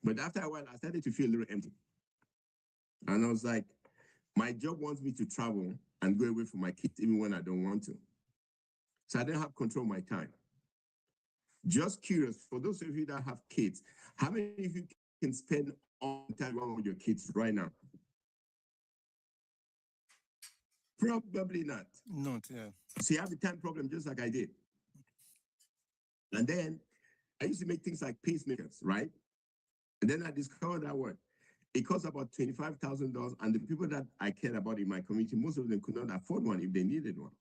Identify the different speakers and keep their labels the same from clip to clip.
Speaker 1: But after a while, I started to feel a little empty. And I was like, my job wants me to travel and go away from my kids even when I don't want to. So I didn't have control of my time. Just curious, for those of you that have kids, how many of you can spend all the time with your kids right now? Probably not.
Speaker 2: Not, yeah.
Speaker 1: So you have a time problem just like I did. And then I used to make things like pacemakers, right? And then I discovered that what it cost about $25,000, and the people that I cared about in my community, most of them could not afford one if they needed one.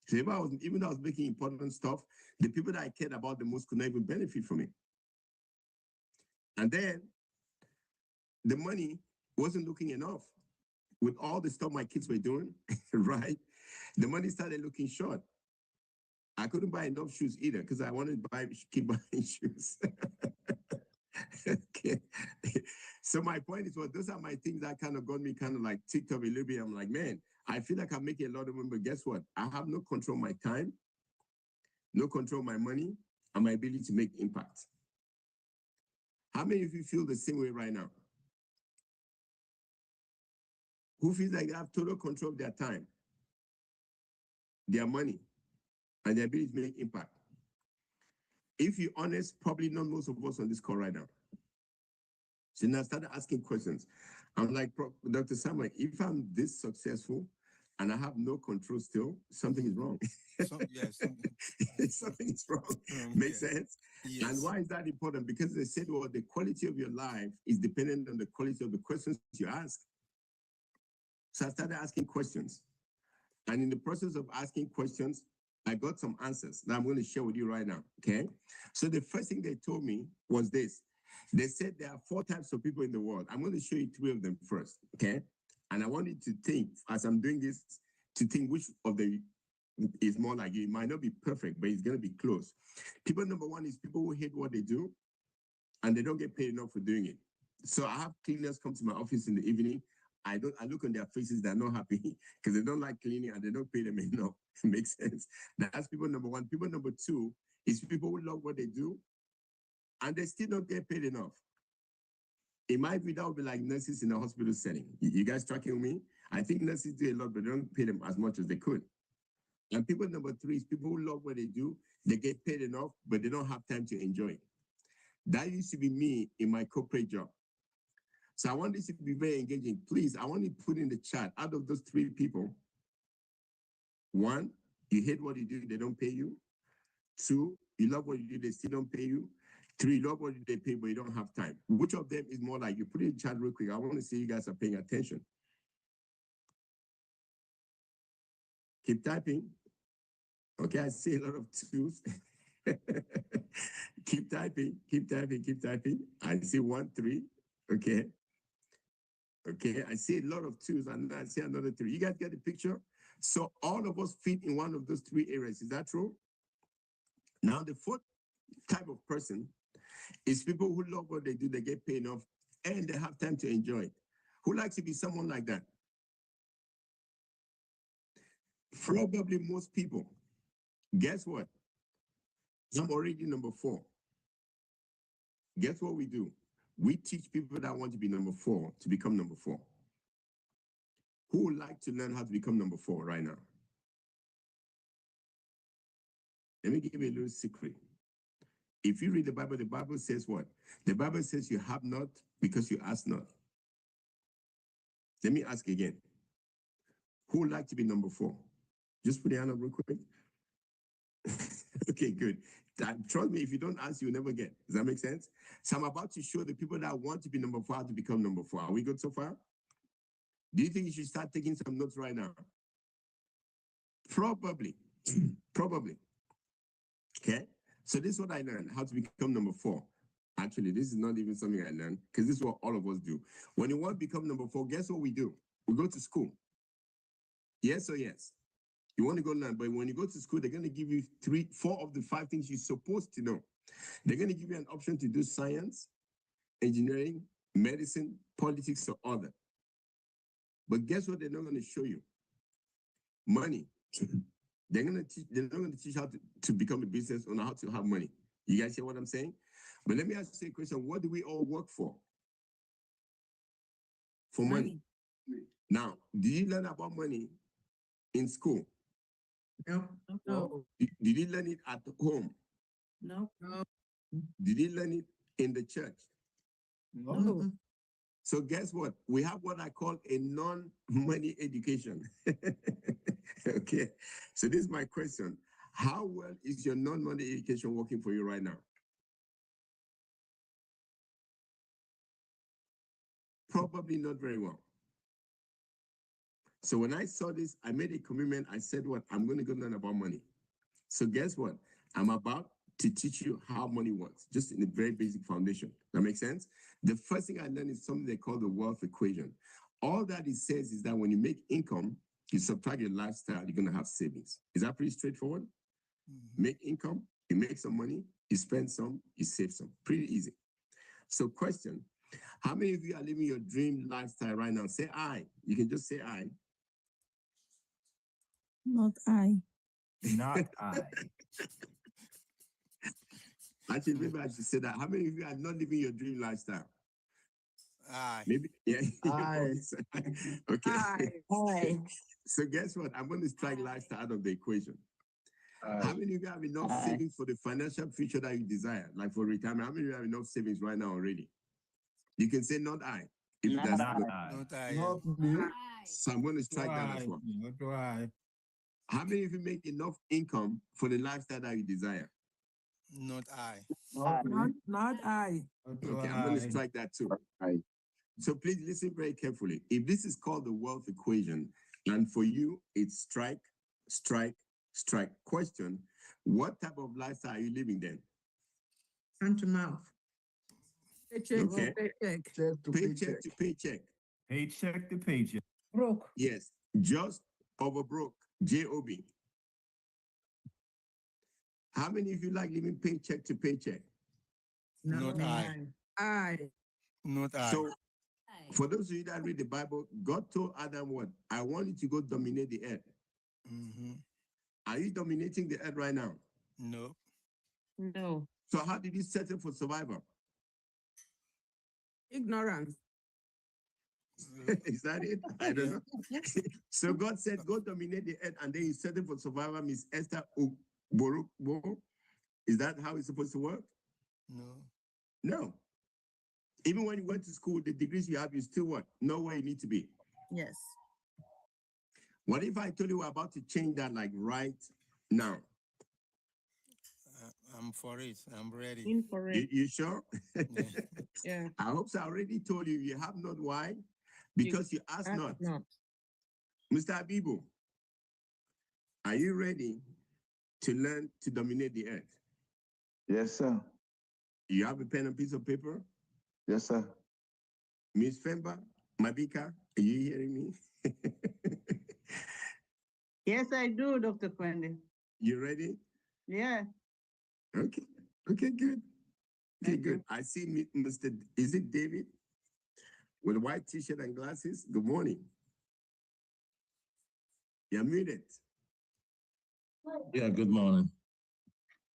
Speaker 1: So if I was, even though I was making important stuff, the people that I cared about the most could not even benefit from it. And then the money wasn't looking enough with all the stuff my kids were doing, right? The money started looking short. I couldn't buy enough shoes either because I wanted to keep buying shoes. Okay. So my point is, well, those are my things that kind of got me kind of like ticked up a little bit. I'm like, man, I feel like I'm making a lot of money, but guess what? I have no control of my time, no control of my money, and my ability to make impact. How many of you feel the same way right now? Who feels like they have total control of their time, their money, and their ability to make impact? If you're honest, probably not most of us on this call right now. So now I started asking questions. I'm like, Dr. Samuel, if I'm this successful and I have no control still, something is wrong. Something is wrong. Makes sense?
Speaker 2: Yes.
Speaker 1: And why is that important? Because they said, well, the quality of your life is dependent on the quality of the questions you ask. So I started asking questions. And in the process of asking questions, I got some answers that I'm going to share with you right now, okay? So the first thing they told me was this. They said there are 4 types of people in the world. I'm going to show you 3 of them first, okay? And I want you to think, as I'm doing this, to think which of the is more like you. It might not be perfect, but it's going to be close. People number 1 is people who hate what they do, and they don't get paid enough for doing it. So I have cleaners come to my office in the evening. I look on their faces, they're not happy because they don't like cleaning and they don't pay them enough. It makes sense. That's people number 1. People number 2 is people who love what they do and they still don't get paid enough. In my view, that would be like nurses in a hospital setting. You guys tracking with me? I think nurses do a lot, but they don't pay them as much as they could. And people number 3 is people who love what they do. They get paid enough, but they don't have time to enjoy it. That used to be me in my corporate job. So I want this to be very engaging. Please, I want you to put in the chat, out of those 3 people, 1, you hate what you do, they don't pay you. 2, you love what you do, they still don't pay you. 3, you love what they pay, but you don't have time. Which of them is more like, you put it in the chat real quick. I want to see you guys are paying attention. Keep typing. Okay, I see a lot of 2s. Keep typing, keep typing, keep typing. I see 1, 3. Okay. Okay, I see a lot of 2s and I see another 3. You guys get the picture? So all of us fit in one of those 3 areas. Is that true? Now, the 4th type of person is people who love what they do, they get paid enough, and they have time to enjoy it. Who likes to be someone like that? Probably most people. Guess what? I'm already number 4. Guess what we do? We teach people that want to be number 4 to become number 4. Who would like to learn how to become number 4 right now? Let me give you a little secret. If you read the Bible says what? The Bible says you have not because you ask not. Let me ask again. Who would like to be number 4? Just put your hand up real quick. Okay, good. Trust me, if you don't ask, you'll never get. Does that make sense? So I'm about to show the people that want to be number 4 how to become number 4. Are we good so far? Do you think you should start taking some notes right now? Probably. Probably. Okay? So this is what I learned, how to become number 4. Actually, this is not even something I learned because this is what all of us do. When you want to become number 4, guess what we do? We go to school. Yes or yes? You want to go learn, but when you go to school, they're going to give you 4 of the 5 things you're supposed to know. They're going to give you an option to do science, engineering, medicine, politics, or other. But guess what they're not going to show you? Money. They're not going to teach how to become a business owner, how to have money. You guys hear what I'm saying? But let me ask you a question. What do we all work for? For money. Now, did you learn about money in school?
Speaker 2: No.
Speaker 3: No.
Speaker 1: Did you learn it at home?
Speaker 3: No. No.
Speaker 1: Did you learn it in the church?
Speaker 3: No.
Speaker 1: So guess what? We have what I call a non-money education. Okay. So this is my question. How well is your non-money education working for you right now? Probably not very well. So when I saw this, I made a commitment. I said, what? I'm going to go learn about money. So guess what? I'm about to teach you how money works, just in a very basic foundation. That makes sense? The first thing I learned is something they call the wealth equation. All that it says is that when you make income, you subtract your lifestyle, you're going to have savings. Is that pretty straightforward? Make income, you make some money, you spend some, you save some. Pretty easy. So question, how many of you are living your dream lifestyle right now? Say I. You can just say I.
Speaker 4: Not I.
Speaker 5: Not I.
Speaker 1: Actually, maybe I should say that. How many of you are not living your dream lifestyle?
Speaker 2: Aye.
Speaker 1: Maybe, yeah. you
Speaker 5: Aye.
Speaker 1: probably said aye. Okay.
Speaker 4: I.
Speaker 1: So guess what? I'm going to strike lifestyle out of the equation. How many of you have enough
Speaker 4: Aye.
Speaker 1: savings for the financial future that you desire, like for retirement? How many of you have enough savings right now already? You can say not I. If
Speaker 4: Not
Speaker 1: that's
Speaker 5: Not
Speaker 1: not,
Speaker 5: I.
Speaker 2: Not I.
Speaker 5: Not me.
Speaker 1: so I'm going to strike that as well.
Speaker 5: Not I.
Speaker 1: How many of you make enough income for the lifestyle that you desire?
Speaker 2: Not I.
Speaker 5: Not me.
Speaker 3: Not I.
Speaker 1: Okay, I'm going to strike that too.
Speaker 6: Aye.
Speaker 1: So please listen very carefully. If this is called the wealth equation, and for you, it's strike, strike, strike. Question, what type of lifestyle are you living then?
Speaker 2: Hand to mouth.
Speaker 3: Paycheck.
Speaker 1: Okay.
Speaker 3: Paycheck.
Speaker 5: Check to
Speaker 1: Paycheck to paycheck.
Speaker 5: Paycheck to paycheck.
Speaker 3: Broke.
Speaker 1: Yes, just over broke. J-O-B. How many of you like living paycheck to paycheck?
Speaker 2: Not I.
Speaker 3: I.
Speaker 2: Not I.
Speaker 1: So for those of you that read the Bible, God told Adam what? I want you to go dominate the earth. Are you dominating the earth right now?
Speaker 2: No.
Speaker 4: No.
Speaker 1: So how did you settle for survival?
Speaker 3: Ignorance.
Speaker 1: Is that it? I don't know. So God said, go dominate the earth, and then you settle for survival, Miss Esther Oborogbo. Is that how it's supposed to work?
Speaker 2: No.
Speaker 1: No. Even when you went to school, the degrees you have, you still what? Know where you need to be.
Speaker 4: Yes.
Speaker 1: What if I told you we're about to change that like right now?
Speaker 2: I'm for it. I'm ready.
Speaker 4: In for
Speaker 1: You,
Speaker 4: it.
Speaker 1: you sure?
Speaker 2: Yeah.
Speaker 4: Yeah.
Speaker 1: I hope so. I already told you, you have not. Why? Because you ask
Speaker 4: That's
Speaker 1: not.
Speaker 4: not.
Speaker 1: Mr. Abibu, are you ready to learn to dominate the earth?
Speaker 6: Yes, sir.
Speaker 1: You have a pen and piece of paper?
Speaker 6: Yes, sir.
Speaker 1: Miss Femba, Mabika, are you hearing me?
Speaker 7: Yes, I do, Dr. Kwende.
Speaker 1: You ready?
Speaker 7: Yeah.
Speaker 1: Okay. Okay, good. Okay,
Speaker 7: Thank you.
Speaker 1: good. I see Mr. Is it David? With a white t-shirt and glasses? Good morning. You're muted.
Speaker 8: Yeah, good morning.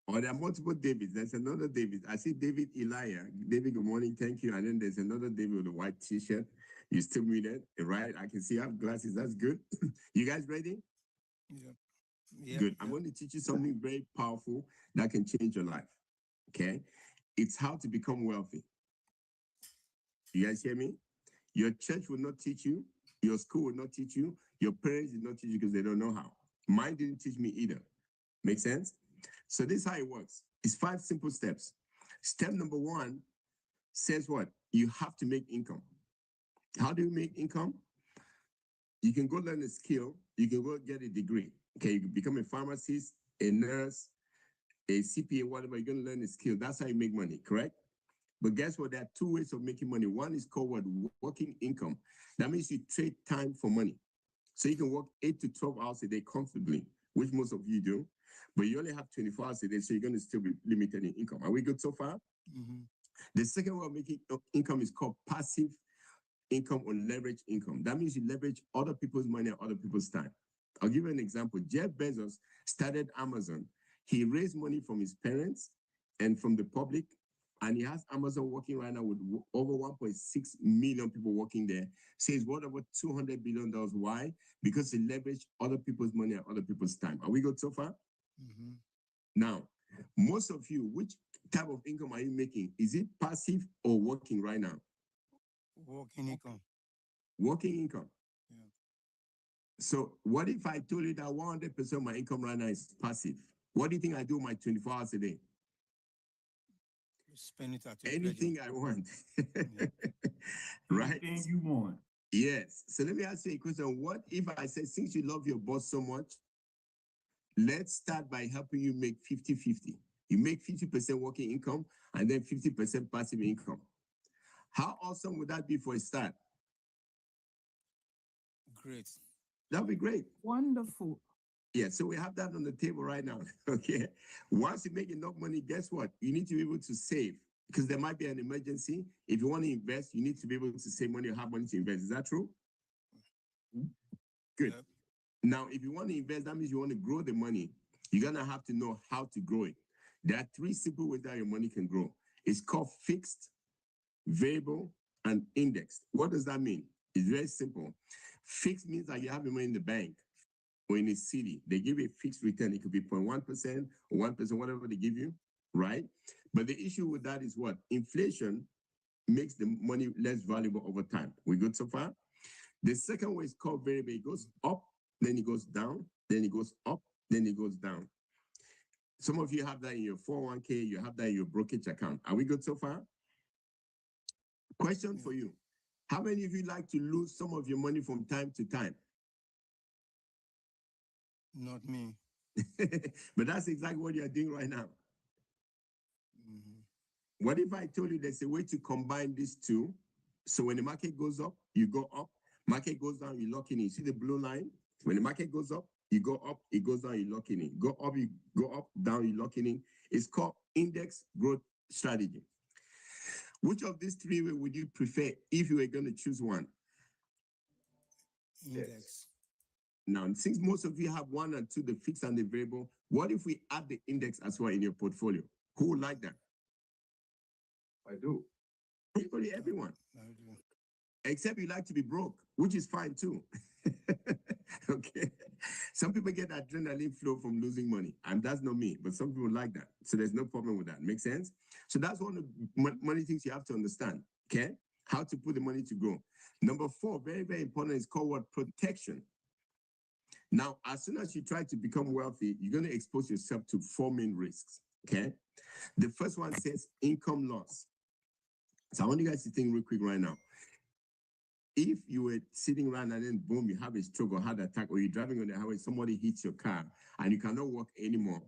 Speaker 1: Or there are multiple Davids. There's another David. I see David Elia. David, good morning. Thank you. And then there's another David with a white t-shirt. You're still muted, right? I can see you have glasses. That's good. You guys ready?
Speaker 2: Yeah. Yeah.
Speaker 1: Good. I'm going to teach you something very powerful that can change your life. Okay? It's how to become wealthy. You guys hear me? Your church will not teach you. Your school will not teach you. Your parents did not teach you because they don't know how. Mine didn't teach me either. Make sense? So this is how it works. It's 5 simple steps. Step number 1 says what? You have to make income. How do you make income? You can go learn a skill. You can go get a degree. Okay, you can become a pharmacist, a nurse, a CPA, whatever. You're going to learn a skill. That's how you make money, correct? But guess what? There are 2 ways of making money. One is called what? Working income. That means you trade time for money. So you can work 8 to 12 hours a day comfortably, which most of you do. But you only have 24 hours a day, so you're going to still be limited in income. Are we good so far? The second way of making income is called passive income or leverage income. That means you leverage other people's money and other people's time. I'll give you an example. Jeff Bezos started Amazon. He raised money from his parents and from the public and he has Amazon working right now with over 1.6 million people working there. Says what over $200 billion. Why? Because he leveraged other people's money and other people's time. Are we good so far?
Speaker 2: Mhm.
Speaker 1: Now, most of you, which type of income are you making? Is it passive or working right now?
Speaker 2: Working income.
Speaker 1: Working income.
Speaker 2: Yeah.
Speaker 1: So what if I told you that 100% of my income right now is passive? What do you think I do my 24 hours a day?
Speaker 2: Spend it at your
Speaker 1: Anything I want. Right?
Speaker 5: Anything you want.
Speaker 1: Yes. So let me ask you a question. What if I say, since you love your boss so much, let's start by helping you make 50-50. You make 50% working income and then 50% passive income. How awesome would that be for a start?
Speaker 2: Great.
Speaker 1: That'd be great.
Speaker 3: Wonderful.
Speaker 1: Yeah, so we have that on the table right now. Okay. Once you make enough money, guess what? You need to be able to save because there might be an emergency. If you want to invest, you need to be able to save money or have money to invest. Is that true? Good.
Speaker 2: Yep.
Speaker 1: Now, if you want to invest, that means you want to grow the money. You're going to have to know how to grow it. There are three simple ways that your money can grow. It's called fixed, variable, and indexed. What does that mean? It's very simple. Fixed means that you have your money in the bank or in a city. They give you a fixed return. It could be 0.1% or 1%, whatever they give you, right? But the issue with that is what? Inflation makes the money less valuable over time. We good so far? The second way is called variable. It goes up, then it goes down, then it goes up, then it goes down. Some of you have that in your 401k, you have that in your brokerage account. Are we good so far? Question for you. How many of you like to lose some of your money from time to time?
Speaker 2: Not me.
Speaker 1: But that's exactly what you're doing right now.
Speaker 2: Mhm.
Speaker 1: What if I told you there's a way to combine these two? So when the market goes up, you go up. Market goes down, you lock in. You see the blue line? When the market goes up, you go up, it goes down, you lock in. Go up, you go up, down, you lock in. It's called index growth strategy. Which of these three would you prefer if you were going to choose one?
Speaker 2: Index.
Speaker 1: Now, since most of you have one and two, the fixed and the variable, what if we add the index as well in your portfolio? Who would like that?
Speaker 6: I do.
Speaker 1: Probably everyone.
Speaker 2: I do.
Speaker 1: Except you like to be broke, which is fine too. Okay. Some people get adrenaline flow from losing money, and that's not me, but some people like that. So there's no problem with that. Make sense? So that's one of the money things you have to understand. Okay. How to put the money to grow. Number 4, very, very important, is called what? Protection. Now, as soon as you try to become wealthy, you're going to expose yourself to 4 main risks. Okay. The first one says income loss. So I want you guys to think real quick right now. If you were sitting around and then boom, you have a stroke or heart attack, or you're driving on the highway, somebody hits your car and you cannot walk anymore,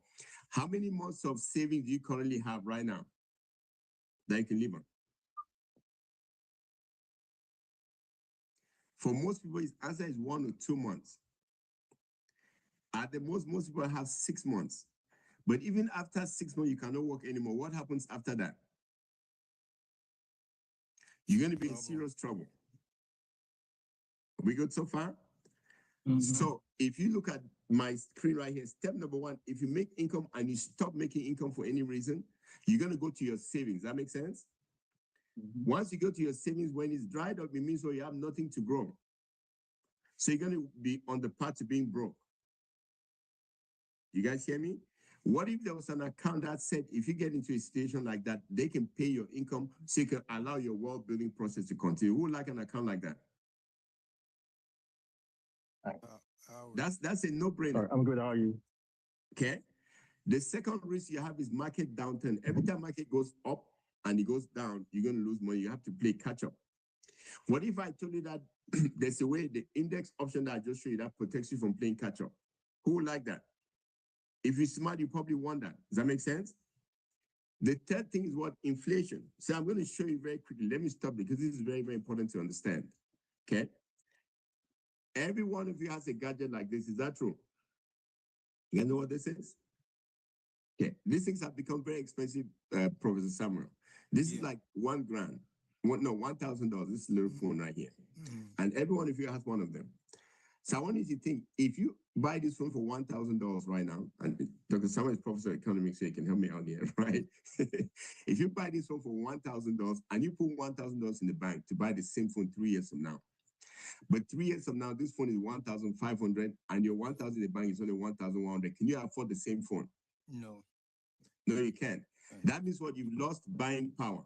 Speaker 1: how many months of savings do you currently have right now that you can live on? For most people, his answer is 1 or 2 months. At the most people have 6 months. But even after 6 months, you cannot walk anymore. What happens after that? You're going to be in serious trouble. We good so far? So if you look at my screen right here, step number 1, if you make income and you stop making income for any reason, you're going to go to your savings. That makes sense? Once you go to your savings, when it's dried up, it means you have nothing to grow. So you're going to be on the path to being broke. You guys hear me? What if there was an account that said if you get into a situation like that, they can pay your income so you can allow your wealth building process to continue? Who would like an account like that? That's a no-brainer.
Speaker 8: I'm good. How are you?
Speaker 1: Okay. The second risk you have is market downturn. Every time market goes up and it goes down, you're going to lose money. You have to play catch up. What if I told you that there's a way, the index option that I just showed you, that protects you from playing catch up? Who would like that? If you're smart, you probably want that. Does that make sense? The third thing is what? Inflation. So I'm going to show you very quickly. Let me stop because this is very, very important to understand. Okay. Every one of you has a gadget like this. Is that true? You know what this is? Okay. These things have become very expensive, Professor Samuel. This is like $1,000. $1,000. This little phone right here. And every one of you has one of them. So I want you to think, if you buy this phone for $1,000 right now, and Dr. Samuel is professor of economics, so he can help me out here, right? If you buy this phone for $1,000 and you put $1,000 in the bank to buy the same phone 3 years from now, but 3 years from now, this phone is 1,500 and your 1,000 in the bank is only 1,100. Can you afford the same phone?
Speaker 2: No.
Speaker 1: No, you can't. That means what? You've lost buying power.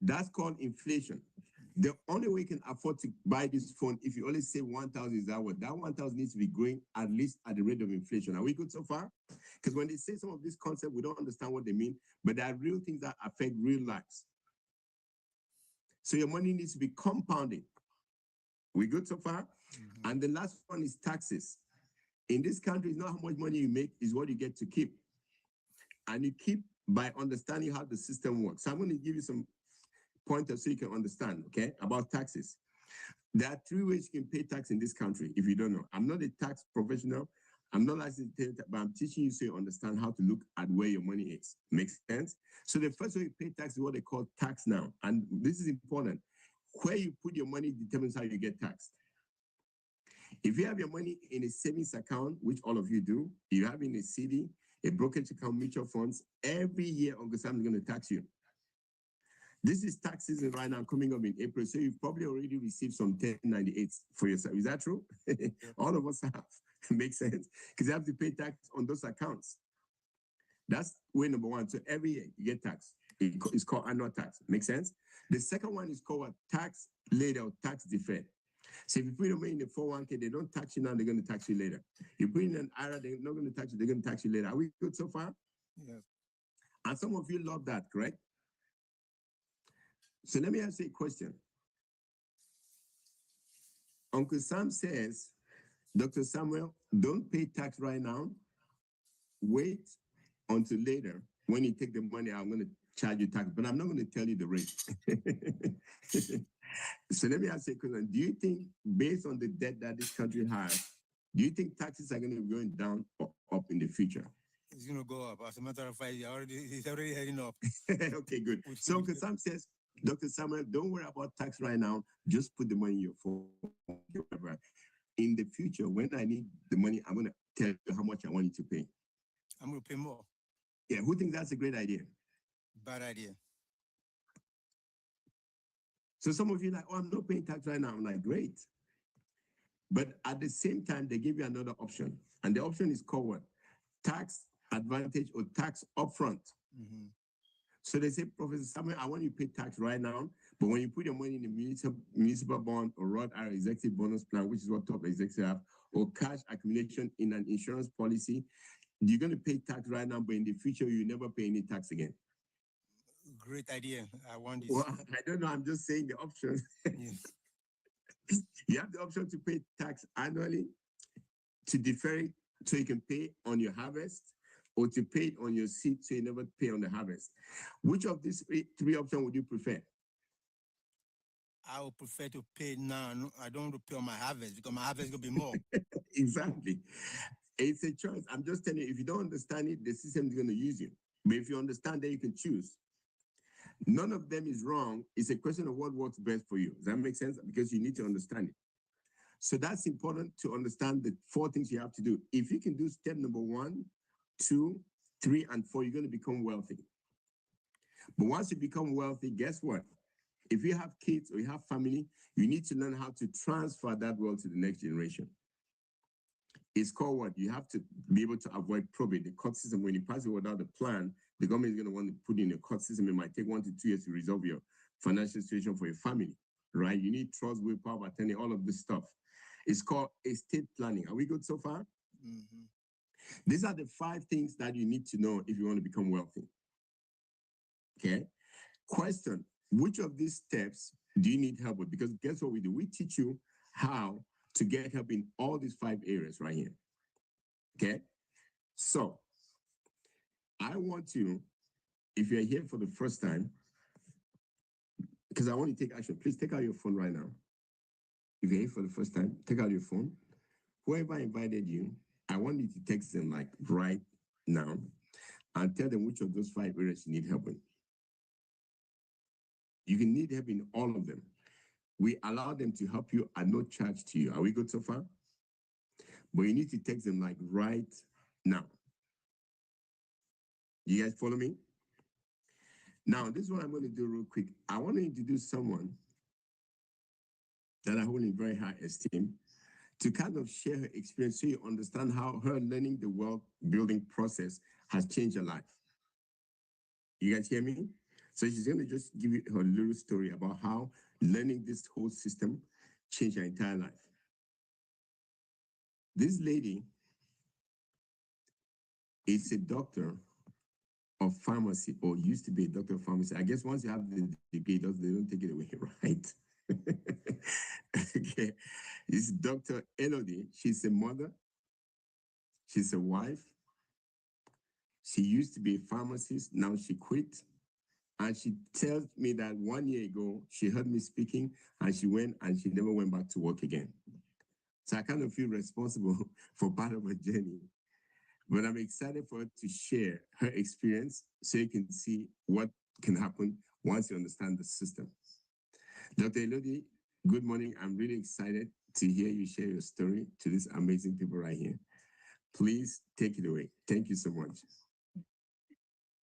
Speaker 1: That's called inflation. The only way you can afford to buy this phone, if you only save 1,000, is that what? That 1,000 needs to be growing at least at the rate of inflation. Are we good so far? Because when they say some of these concepts, we don't understand what they mean, but there are real things that affect real lives. So your money needs to be compounding. We good so far?
Speaker 2: Mhm.
Speaker 1: And the last one is taxes. In this country, it's not how much money you make, is what you get to keep. And you keep by understanding how the system works. So I'm going to give you some pointers so you can understand, okay, about taxes. There are 3 ways you can pay tax in this country, if you don't know. I'm not a tax professional. I'm not licensed, but I'm teaching you so you understand how to look at where your money is. Makes sense? So the first way you pay tax is what they call tax now. And this is important. Where you put your money determines how you get taxed. If you have your money in a savings account, which all of you do, you have in a CD, a brokerage account, mutual funds, every year Uncle Sam is going to tax you. This is tax season right now coming up in April, so you've probably already received some 1098 for yourself. Is that true? All of us have. Makes sense? Because you have to pay tax on those accounts. That's way number one. So every year you get tax. It's called annual tax. Make sense? The second one is called tax later or tax deferred. So if you put your money in the 401k, they don't tax you now, they're going to tax you later. You put in an IRA, they're not going to tax you, they're going to tax you later. Are we good so far?
Speaker 2: Yes.
Speaker 1: And some of you love that, correct? So let me ask you a question. Uncle Sam says, Dr. Samuel, don't pay tax right now. Wait until later. When you take the money, I'm going to charge you tax, but I'm not going to tell you the rate. So let me ask you a question. Do you think, based on the debt that this country has, do you think taxes are going to be going down or up in the future?
Speaker 2: It's going to go up. As a matter of fact, it's already heading up.
Speaker 1: Okay, good. So Uncle Sam says, Dr. Samuel, don't worry about tax right now. Just put the money in your phone. In the future, when I need the money, I'm going to tell you how much I want you to pay.
Speaker 2: I'm going to pay more.
Speaker 1: Yeah, who thinks that's a great idea?
Speaker 2: Bad idea.
Speaker 1: So some of you are like, oh, I'm not paying tax right now. I'm like, great. But at the same time, they give you another option. And the option is called what? Tax advantage or tax upfront.
Speaker 2: Mm-hmm.
Speaker 1: So they say, Professor Samuel, I want you to pay tax right now, but when you put your money in a municipal bond or Roth IRA executive bonus plan, which is what top executives have, or cash accumulation in an insurance policy, you're going to pay tax right now, but in the future, you never pay any tax again.
Speaker 2: Great idea. I want this.
Speaker 1: Well, I don't know. I'm just saying the option.
Speaker 2: Yes.
Speaker 1: You have the option to pay tax annually, to defer it so you can pay on your harvest, or to pay it on your seed so you never pay on the harvest. Which of these 3 options would you prefer?
Speaker 2: I would prefer to pay now. No, I don't want to pay on my harvest because my harvest is going to be more.
Speaker 1: Exactly. It's a choice. I'm just telling you, if you don't understand it, the system is going to use you. But if you understand that, you can choose. None of them is wrong. It's a question of what works best for you. Does that make sense? Because you need to understand it. So that's important to understand the 4 things you have to do. If you can do step number 1, 2, 3, and 4, you're going to become wealthy. But once you become wealthy, guess what? If you have kids or you have family, you need to learn how to transfer that wealth to the next generation. It's called what? You have to be able to avoid probate, the court system. When you pass it without a plan, the government is going to want to put in a court system. It might take 1 to 2 years to resolve your financial situation for your family, right? You need trust, will, power of attorney, all of this stuff. It's called estate planning. Are we good so far?
Speaker 2: Mm-hmm.
Speaker 1: These are the 5 things that you need to know if you want to become wealthy. Okay? Question, which of these steps do you need help with? Because guess what we do? We teach you how to get help in all these 5 areas right here. Okay? So, I want you, if you're here for the first time, because I want you to take action, please take out your phone right now. If you're here for the first time, take out your phone. Whoever invited you, I want you to text them like right now and tell them which of those 5 areas you need help in. You can need help in all of them. We allow them to help you at no charge to you. Are we good so far? But you need to text them like right now. You guys follow me? Now, this is what I'm going to do real quick. I want to introduce someone that I hold in very high esteem to kind of share her experience so you understand how her learning the wealth building process has changed her life. You guys hear me? So she's going to just give you her little story about how learning this whole system changed her entire life. This lady is a doctor of pharmacy, or used to be a doctor of pharmacy. I guess once you have the degree, they don't take it away, right? Okay. This is Dr. Elodie. She's a mother. She's a wife. She used to be a pharmacist. Now she quit. And she tells me that 1 year ago, she heard me speaking and she went and she never went back to work again. So I kind of feel responsible for part of her journey. But I'm excited for her to share her experience so you can see what can happen once you understand the system. Dr. Elodie, good morning. I'm really excited to hear you share your story to these amazing people right here. Please take it away. Thank you so much.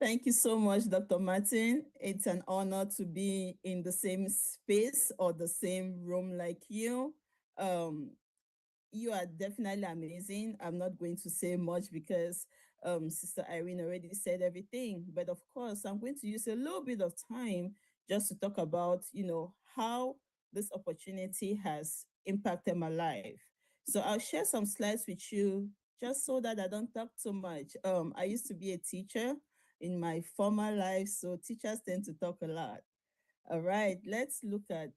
Speaker 3: Thank you so much, Dr. Martin. It's an honor to be in the same space or the same room like you. You are definitely amazing. I'm not going to say much because Sister Irene already said everything. But of course, I'm going to use a little bit of time just to talk about, how this opportunity has impacted my life. So I'll share some slides with you just so that I don't talk too much. I used to be a teacher in my former life, so teachers tend to talk a lot. All right, let's look at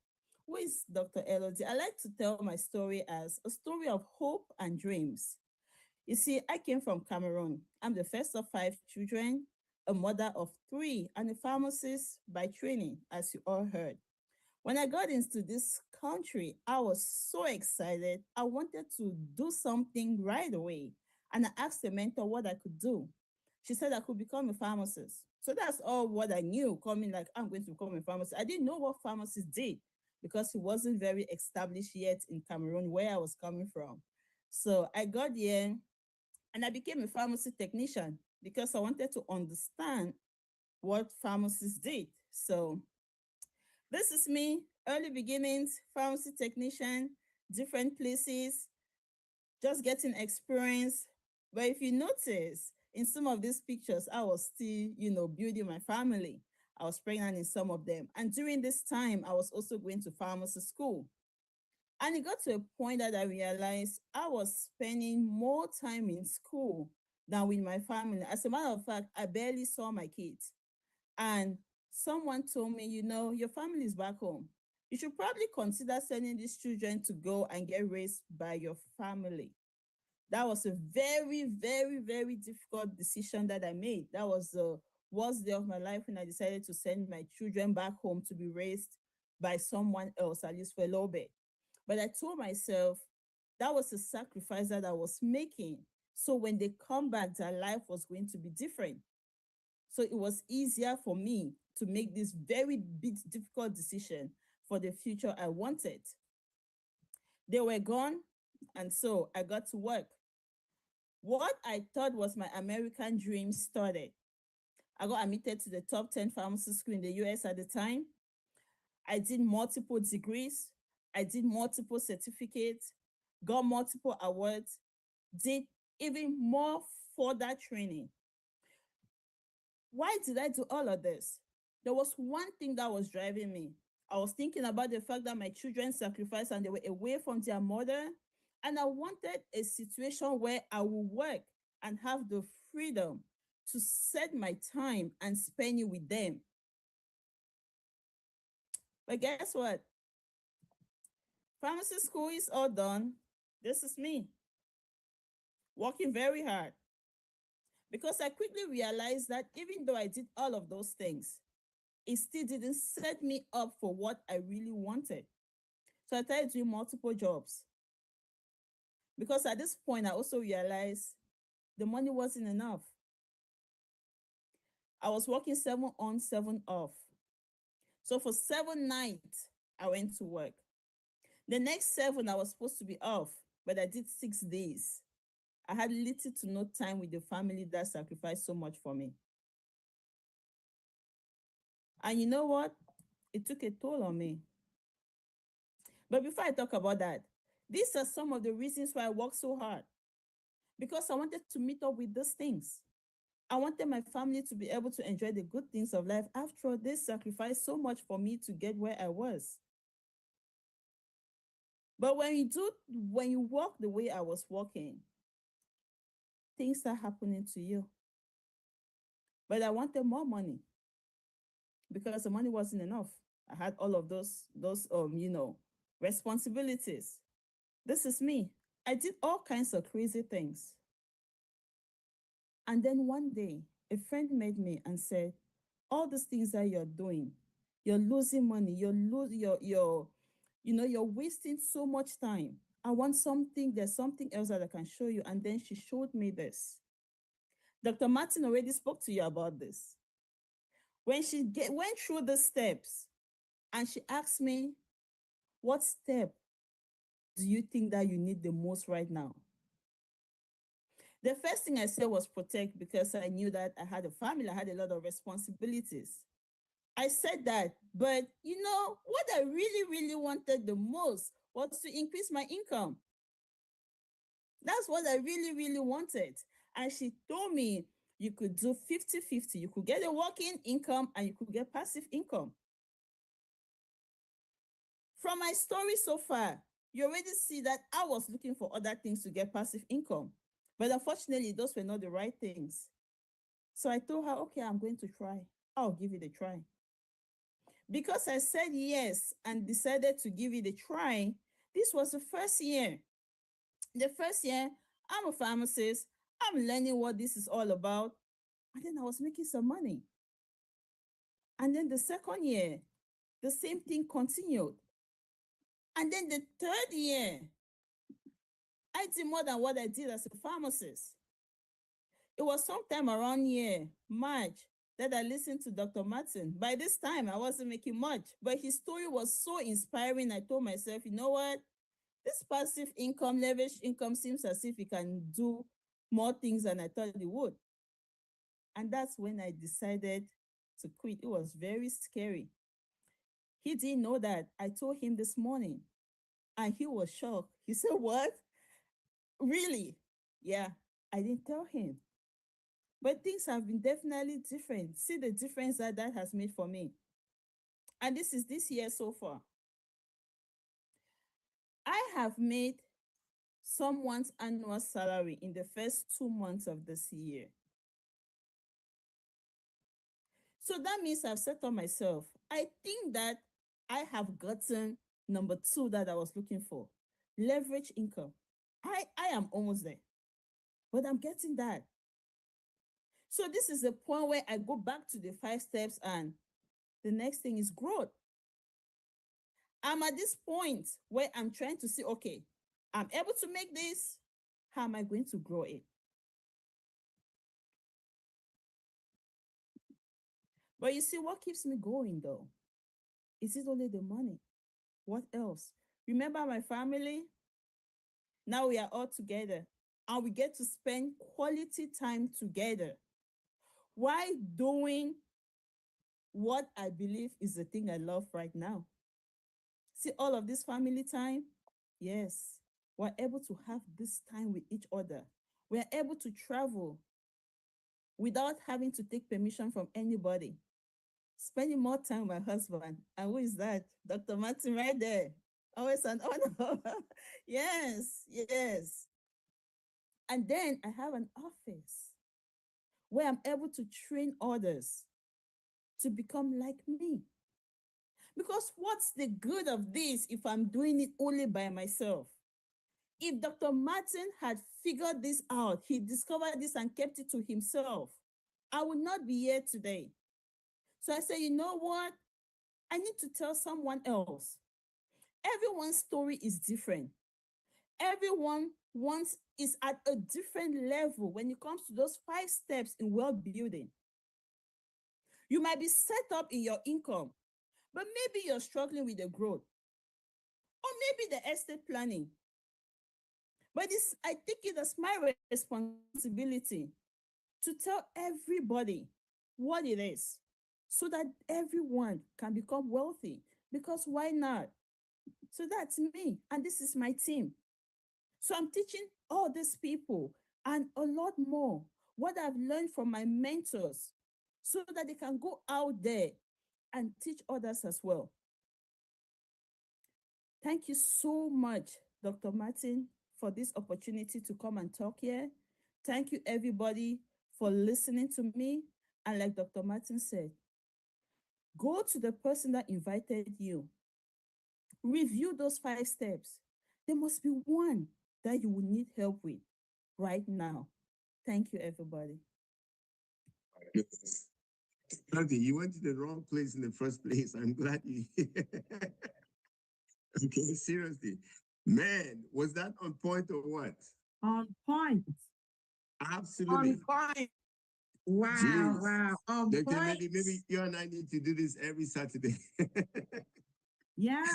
Speaker 3: who is Dr. Elodie. I like to tell my story as a story of hope and dreams. You see, I came from Cameroon. I'm the first of 5 children, a mother of 3, and a pharmacist by training, as you all heard. When I got into this country, I was so excited. I wanted to do something right away. And I asked the mentor what I could do. She said I could become a pharmacist. So that's all what I knew, coming like, I'm going to become a pharmacist. I didn't know what pharmacists did because it wasn't very established yet in Cameroon, where I was coming from. So I got here and I became a pharmacy technician because I wanted to understand what pharmacists did. So this is me, early beginnings, pharmacy technician, different places, just getting experience. But if you notice, in some of these pictures, I was still, building my family. I was pregnant in some of them. And during this time, I was also going to pharmacy school. And it got to a point that I realized I was spending more time in school than with my family. As a matter of fact, I barely saw my kids. And someone told me, your family is back home. You should probably consider sending these children to go and get raised by your family. That was a very, very, very difficult decision that I made. That was the worst day of my life when I decided to send my children back home to be raised by someone else, at least for a little bit. But I told myself that was a sacrifice that I was making. So when they come back, their life was going to be different. So it was easier for me to make this very big, difficult decision for the future I wanted. They were gone, and so I got to work. What I thought was my American dream started. I got admitted to the top 10 pharmacy school in the US at the time. I did multiple degrees. I did multiple certificates, got multiple awards, did even more further training. Why did I do all of this? There was one thing that was driving me. I was thinking about the fact that my children sacrificed and they were away from their mother. And I wanted a situation where I would work and have the freedom to set my time and spend it with them. But guess what? Pharmacy school is all done. This is me, working very hard. Because I quickly realized that even though I did all of those things, it still didn't set me up for what I really wanted. So I started doing multiple jobs. Because at this point, I also realized the money wasn't enough. I was working 7 on, 7 off. So for 7 nights, I went to work. The next 7, I was supposed to be off, but I did 6 days. I had little to no time with the family that sacrificed so much for me. And you know what? It took a toll on me. But before I talk about that, these are some of the reasons why I work so hard. Because I wanted to meet up with those things. I wanted my family to be able to enjoy the good things of life. After all, they sacrificed so much for me to get where I was. But when you walk the way I was walking, things start happening to you. But I wanted more money because the money wasn't enough. I had all of those responsibilities. This is me. I did all kinds of crazy things. And then one day, a friend met me and said, all these things that you're doing, you're losing money, you're wasting so much time. I want there's something else that I can show you. And then she showed me this. Dr. Martin already spoke to you about this. When she went through the steps and she asked me, what step do you think that you need the most right now? The first thing I said was protect, because I knew that I had a family, I had a lot of responsibilities. I said that, but what I really, really wanted the most was to increase my income. That's what I really, really wanted. And she told me you could do 50-50. You could get a working income and you could get passive income. From my story so far, you already see that I was looking for other things to get passive income. But unfortunately, those were not the right things. So I told her, okay, I'm going to try. I'll give it a try. Because I said yes and decided to give it a try, this was the first year. The first year, I'm a pharmacist. I'm learning what this is all about. And then I was making some money. And then the second year, the same thing continued. And then the third year, I did more than what I did as a pharmacist. It was sometime around March, that I listened to Dr. Martin. By this time, I wasn't making much, but his story was so inspiring. I told myself, you know what? This passive income, leverage income seems as if it can do more things than I thought it would. And that's when I decided to quit. It was very scary. He didn't know that. I told him this morning, and he was shocked. He said, what? Really? Yeah, I didn't tell him. But things have been definitely different. See the difference that has made for me. And this is this year so far. I have made someone's annual salary in the first 2 months of this year. So that means I've set up myself. I think that I have gotten number 2 that I was looking for, leverage income. I am almost there, but I'm getting that. So this is the point where I go back to the 5 steps, and the next thing is growth. I'm at this point where I'm trying to see, okay, I'm able to make this. How am I going to grow it? But you see, what keeps me going though? Is it only the money? What else? Remember my family? Now we are all together and we get to spend quality time together. Why doing what I believe is the thing I love right now? See all of this family time? Yes, we're able to have this time with each other. We're able to travel without having to take permission from anybody. Spending more time with my husband. And who is that? Dr. Martin right there. Always an honor. Yes, yes. And then I have an office where I'm able to train others to become like me. Because what's the good of this if I'm doing it only by myself? If Dr. Martin had figured this out, he discovered this and kept it to himself, I would not be here today. So I said, you know what? I need to tell someone else. Everyone's story is different. Everyone is at a different level when it comes to those 5 steps in wealth building. You might be set up in your income, but maybe you're struggling with the growth. Or maybe the estate planning. But I think it is my responsibility to tell everybody what it is so that everyone can become wealthy. Because why not? So that's me, and this is my team. So I'm teaching all these people and a lot more what I've learned from my mentors so that they can go out there and teach others as well. Thank you so much, Dr. Martin, for this opportunity to come and talk here. Thank you, everybody, for listening to me. And like Dr. Martin said, go to the person that invited you. Review those 5 steps. There must be one that you will need help with right now. Thank you, everybody.
Speaker 1: Dorothy, you went to the wrong place in the first place. I'm glad you. Okay, seriously. Man, was that on point or what?
Speaker 4: On point.
Speaker 1: Absolutely.
Speaker 4: On point. Wow,
Speaker 1: Jeez.
Speaker 4: wow. On
Speaker 1: Dr.
Speaker 4: point.
Speaker 1: Lady, maybe you and I need to do this every Saturday.
Speaker 4: Yes.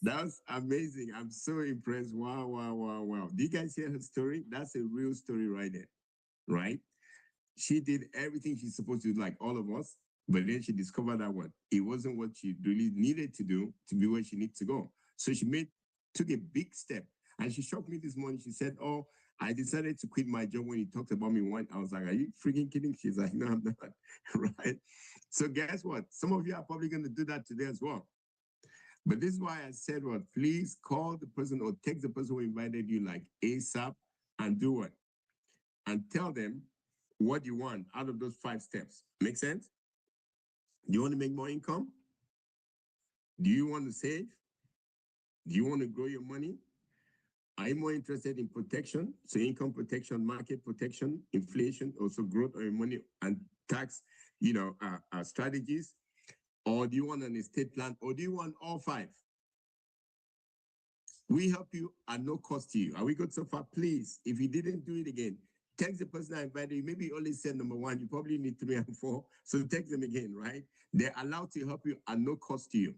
Speaker 1: That's amazing. I'm so impressed. Wow, wow, wow, wow. Do you guys hear her story? That's a real story right there, right? She did everything she's supposed to do, like all of us, but then she discovered that what it wasn't what she really needed to do to be where she needs to go. So she took a big step, and she shocked me this morning. She said, "Oh, I decided to quit my job when he talked about me one." I was like, "Are you freaking kidding?" She's like, "No, I'm not." Right? So guess what? Some of you are probably going to do that today as well. But this is why I said, what? Please call the person or text the person who invited you like ASAP and do what? And tell them what you want out of those 5 steps. Make sense? Do you want to make more income? Do you want to save? Do you want to grow your money? Are you more interested in protection? So income protection, market protection, inflation, also growth of your money and tax, strategies? Or do you want an estate plan? Or do you want all 5? We help you at no cost to you. Are we good so far? Please, if you didn't do it again, text the person I invited you. Maybe you only said number 1. You probably need 3 and 4. So text them again, right? They're allowed to help you at no cost to you.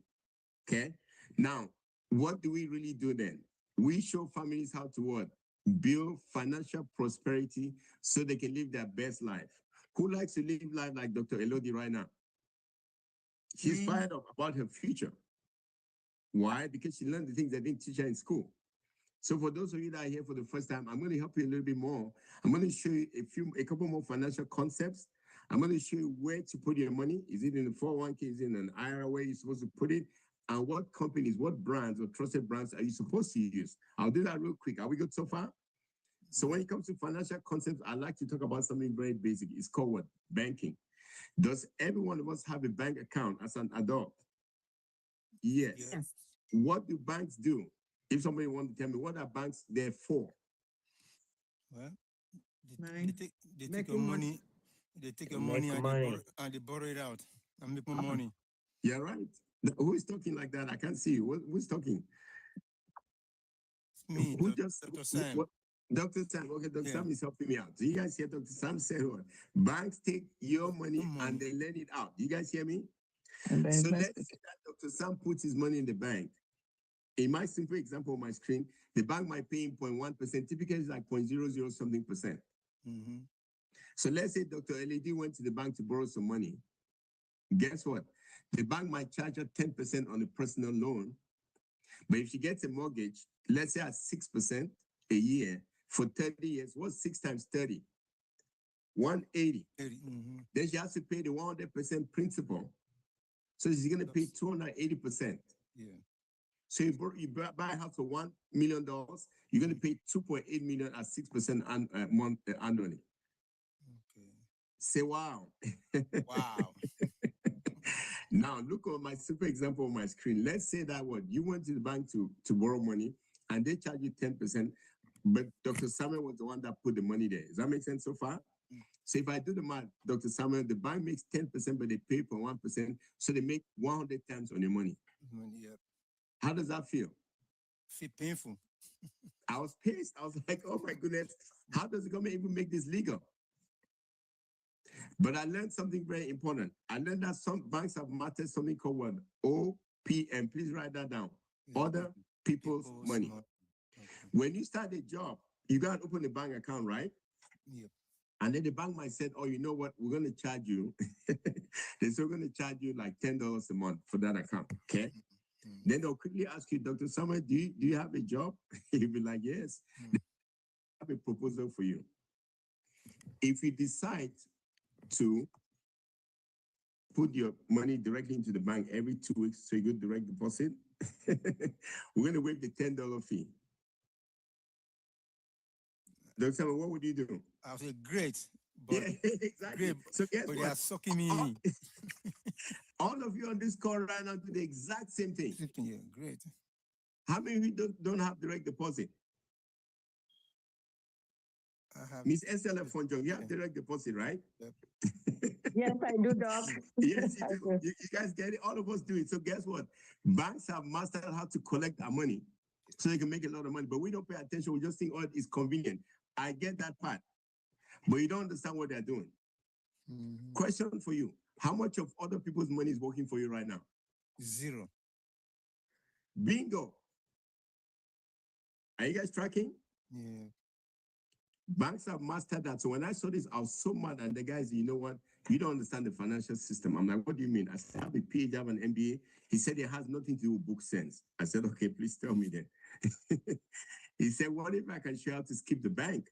Speaker 1: Okay? Now, what do we really do then? We show families how to what? Build financial prosperity so they can live their best life. Who likes to live life like Dr. Elodie right now? She's fired up about her future. Why? Because she learned the things they didn't teach her in school. So for those of you that are here for the first time, I'm going to help you a little bit more. I'm going to show you a couple more financial concepts. I'm going to show you where to put your money. Is it in the 401k? Is it in an IRA where you're supposed to put it? And what companies, what brands or trusted brands are you supposed to use? I'll do that real quick. Are we good so far? So when it comes to financial concepts, I like to talk about something very basic. It's called what? Banking. Does every one of us have a bank account as an adult? Yes.
Speaker 4: Yes.
Speaker 1: What do banks do? If somebody wants to tell me, what are banks there for?
Speaker 2: Well,
Speaker 4: Money.
Speaker 2: they take
Speaker 4: Making
Speaker 2: your
Speaker 4: money.
Speaker 2: money, they take your
Speaker 5: Make
Speaker 2: money and they borrow it out and make more money.
Speaker 1: Yeah, right. Who is talking like that? I can't see you. Who's talking?
Speaker 2: It's me,
Speaker 1: Who
Speaker 2: Dr.
Speaker 1: just
Speaker 2: Sam.
Speaker 1: what? Dr. Sam. Okay, Dr.
Speaker 2: Yeah.
Speaker 1: Sam is helping me out. So you guys hear Dr. Sam say what? Banks take your money and they lend it out. You guys hear me?
Speaker 4: And then
Speaker 1: So let's say that Dr. Sam puts his money in the bank. In my simple example on my screen, the bank might pay him 0.1%. Typically, it's like 0.00 something percent.
Speaker 2: Mm-hmm.
Speaker 1: So let's say Dr. LED went to the bank to borrow some money. Guess what? The bank might charge her 10% on a personal loan. But if she gets a mortgage, let's say at 6% a year for 30 years, what's 6 times 30? 180.
Speaker 2: Mm-hmm.
Speaker 1: Then she has to pay the 100% principal. So she's going to pay 280%.
Speaker 2: Yeah.
Speaker 1: So you buy a house for $1 million, you're going to pay $2.8 million at 6% month annually.
Speaker 2: Okay.
Speaker 1: Say wow.
Speaker 2: Wow.
Speaker 1: Now look at my super example on my screen. Let's say that what you went to the bank to borrow money and they charge you 10%, but Dr. Samuel was the one that put the money there. Does that make sense so far? So if I do the math, Dr. Samuel, the bank makes 10%, but they pay for 1%, so they make 100 times on your money.
Speaker 2: Yeah.
Speaker 1: How does that feel?
Speaker 2: Feel painful.
Speaker 1: I was pissed. I was like, oh my goodness, how does the government even make this legal? But I learned something very important. I learned that some banks have mastered something called what? OPM. Please write that down.
Speaker 2: Yeah.
Speaker 1: Order people's money.
Speaker 2: Okay.
Speaker 1: When you start a job, you got to open a bank account, right?
Speaker 2: Yep.
Speaker 1: And then the bank might say, oh, you know what? We're going to charge you. They're still going to charge you like $10 a month for that account. Okay.
Speaker 2: Mm.
Speaker 1: Then they'll quickly ask you, Dr. Summer, do you have a job? You'll be like, yes.
Speaker 2: Mm.
Speaker 1: They have a proposal for you. If you decide to put your money directly into the bank every 2 weeks, so you go direct deposit, we're going to waive the $10 fee. Dr. Summer, what would you do?
Speaker 2: I'll say great, but
Speaker 1: Yeah, exactly.
Speaker 2: great,
Speaker 1: So guess
Speaker 2: but they are
Speaker 1: what?
Speaker 2: sucking me in.
Speaker 1: All of you on this call right now do the exact same thing.
Speaker 2: Yeah, great.
Speaker 1: How many of you don't have direct deposit?
Speaker 2: I have.
Speaker 1: Miss SLF Fonjo, you have
Speaker 2: Okay.
Speaker 1: direct deposit, right?
Speaker 2: Yep.
Speaker 4: Yes, I do, Doc.
Speaker 1: Yes, you
Speaker 4: I
Speaker 1: do.
Speaker 4: do.
Speaker 1: You guys get it. All of us do it. So guess what? Banks have mastered how to collect our money so they can make a lot of money. But we don't pay attention. We just think, oh, it's convenient. I get that part. But you don't understand what they're doing.
Speaker 2: Mhm.
Speaker 1: Question for you. How much of other people's money is working for you right now?
Speaker 2: Zero.
Speaker 1: Bingo. Are you guys tracking?
Speaker 2: Yeah.
Speaker 1: Banks have mastered that. So when I saw this, I was so mad. And the guys, you know what? You don't understand the financial system. I'm like, what do you mean? I said, I have a PhD, I have an MBA. He said it has nothing to do with book sense. I said, okay, please tell me then. He said, what if I can show you how to skip the bank?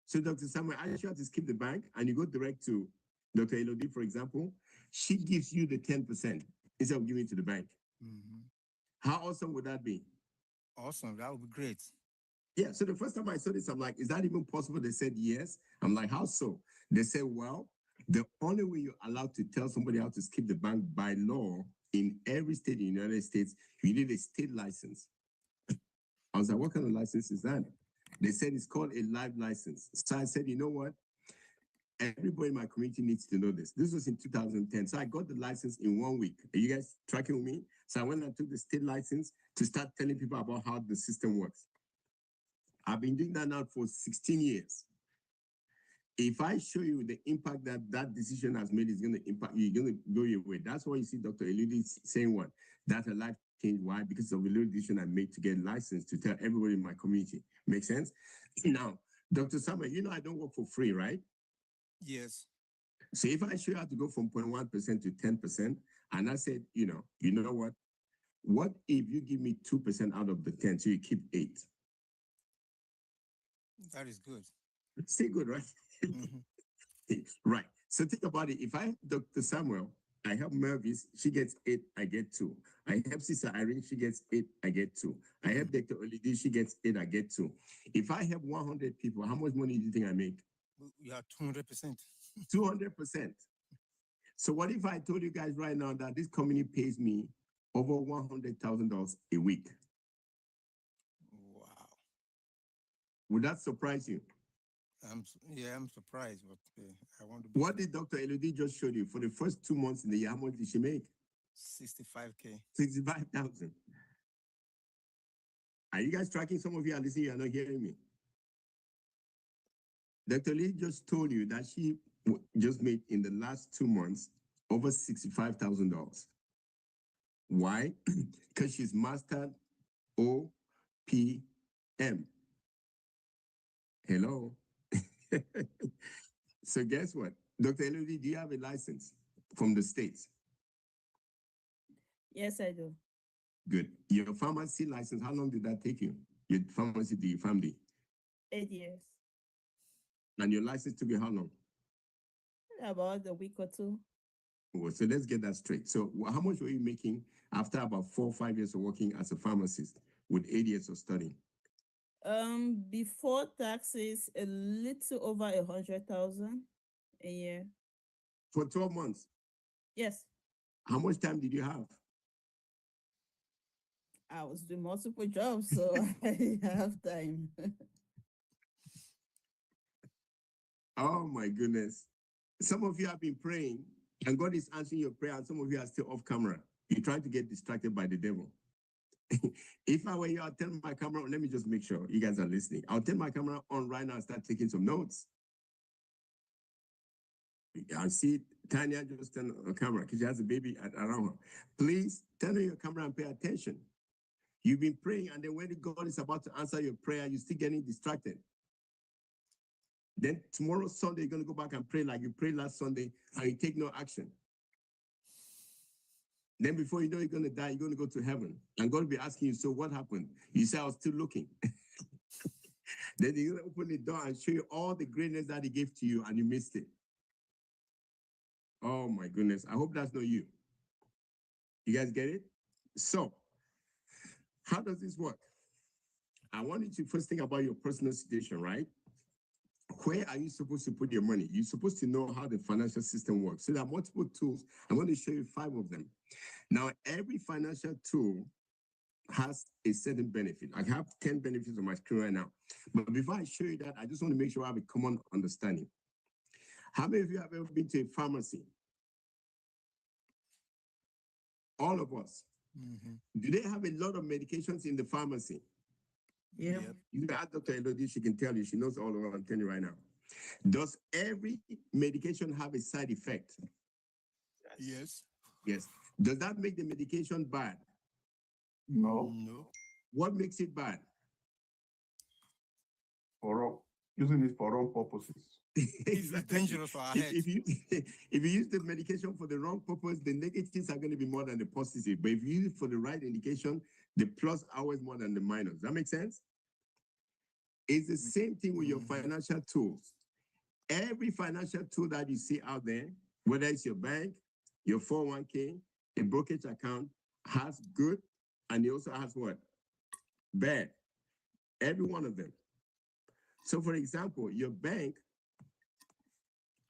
Speaker 1: So Dr. Samuel, I show you how to skip the bank and you go direct to Dr. Elodie, for example. She gives you the 10% instead of giving it to the bank.
Speaker 2: Mhm.
Speaker 1: How awesome would that be?
Speaker 2: Awesome. That would be great.
Speaker 1: Yeah, so the first time I saw this, I'm like, is that even possible? They said yes. I'm like, how so? They said, well, the only way you're allowed to tell somebody how to skip the bank by law in every state in the United States, you need a state license. I was like, what kind of license is that? They said it's called a live license. So I said, you know what? Everybody in my community needs to know this. This was in 2010. So I got the license in 1 week. Are you guys tracking with me? So I went and took the state license to start telling people about how the system works. I've been doing that now for 16 years. If I show you the impact that that decision has made, is going to impact you, you're going to go your way. That's why you see Dr. Elodie saying what? That's a life change. Why? Because of the little decision I made to get licensed to tell everybody in my community. Make sense? Now, Dr. Summer, you know I don't work for free, right?
Speaker 2: Yes.
Speaker 1: So if I show you how to go from 0.1% to 10%, and I said, you know what? What if you give me 2% out of the 10, so you keep 8?
Speaker 2: That is good.
Speaker 1: Still good, right?
Speaker 2: Mhm.
Speaker 1: Right. So think about it. If I help Dr. Samuel, I help Mervis, she gets 8, I get 2. I help Sister Irene, she gets 8, I get 2. I help Dr. Olidi, she gets 8, I get 2. If I help 100 people, how much money do you think I make?
Speaker 2: You are 200%.
Speaker 1: 200%. So what if I told you guys right now that this company pays me over $100,000 a week?
Speaker 2: Wow.
Speaker 1: Would that surprise you?
Speaker 2: I'm surprised, but I want to be
Speaker 1: What did Dr. Elodie just show you? For the first 2 months in the year, how much did she make?
Speaker 2: 65K.
Speaker 1: 65,000. Are you guys tracking? Some of you are listening, you are not hearing me. Dr. Lee just told you that she just made in the last 2 months over $65,000. Why? Because she's mastered OPM. Hello. So guess what? Dr. Elodie, do you have a license from the States?
Speaker 3: Yes, I do.
Speaker 1: Good. Your pharmacy license, how long did that take you? Your pharmacy, the family.
Speaker 3: 8 years.
Speaker 1: And your license took you how long?
Speaker 3: About a week or two.
Speaker 1: Well, so let's get that straight. So how much were you making after about 4 or 5 years of working as a pharmacist with 8 years of studying?
Speaker 3: Before taxes, a little over 100,000 a year.
Speaker 1: For 12 months.
Speaker 3: Yes,
Speaker 1: How much time did you have?
Speaker 3: I was doing multiple jobs, so I have time.
Speaker 1: Oh my goodness. Some of you have been praying and God is answering your prayer, and some of you are still off camera. You're trying to get distracted by the devil. If I were you, I'll turn my camera on. Let me just make sure you guys are listening. I'll turn my camera on right now and start taking some notes. I see Tanya just turn on camera because she has a baby around her. Please turn on your camera and pay attention. You've been praying, and then when God is about to answer your prayer, you're still getting distracted. Then tomorrow, Sunday, you're going to go back and pray like you prayed last Sunday, and you take no action. Then before you know you're going to die, you're going to go to heaven. And God will be asking you, so what happened? You say, I was still looking. Then he's going to open the door and show you all the greatness that he gave to you, and you missed it. Oh my goodness. I hope that's not you. You guys get it? So, how does this work? I want you to first think about your personal situation, right? Where are you supposed to put your money? You're supposed to know how the financial system works. So there are multiple tools. I'm going to show you 5 of them. Now, every financial tool has a certain benefit. I have 10 benefits on my screen right now. But before I show you that, I just want to make sure I have a common understanding. How many of you have ever been to a pharmacy? All of us. Do they have a lot of medications in the pharmacy?
Speaker 7: Yep.
Speaker 2: Yep.
Speaker 1: You can ask Dr. Elodie, she can tell you. She knows all of what I'm telling you right now. Does every medication have a side effect?
Speaker 2: Yes.
Speaker 1: Yes. Does that make the medication bad?
Speaker 6: No,
Speaker 2: No.
Speaker 1: What makes it bad?
Speaker 6: using it for wrong purposes.
Speaker 2: It's dangerous for our health.
Speaker 1: If you if you use the medication for the wrong purpose, the negatives are going to be more than the positive. But if you use it for the right indication, the plus always more than the minus. Does that make sense? It's the same thing with your financial tools. Every financial tool that you see out there, whether it's your bank, your 401k, a brokerage account, has good, and it also has what? Bad. Every one of them. So for example, your bank,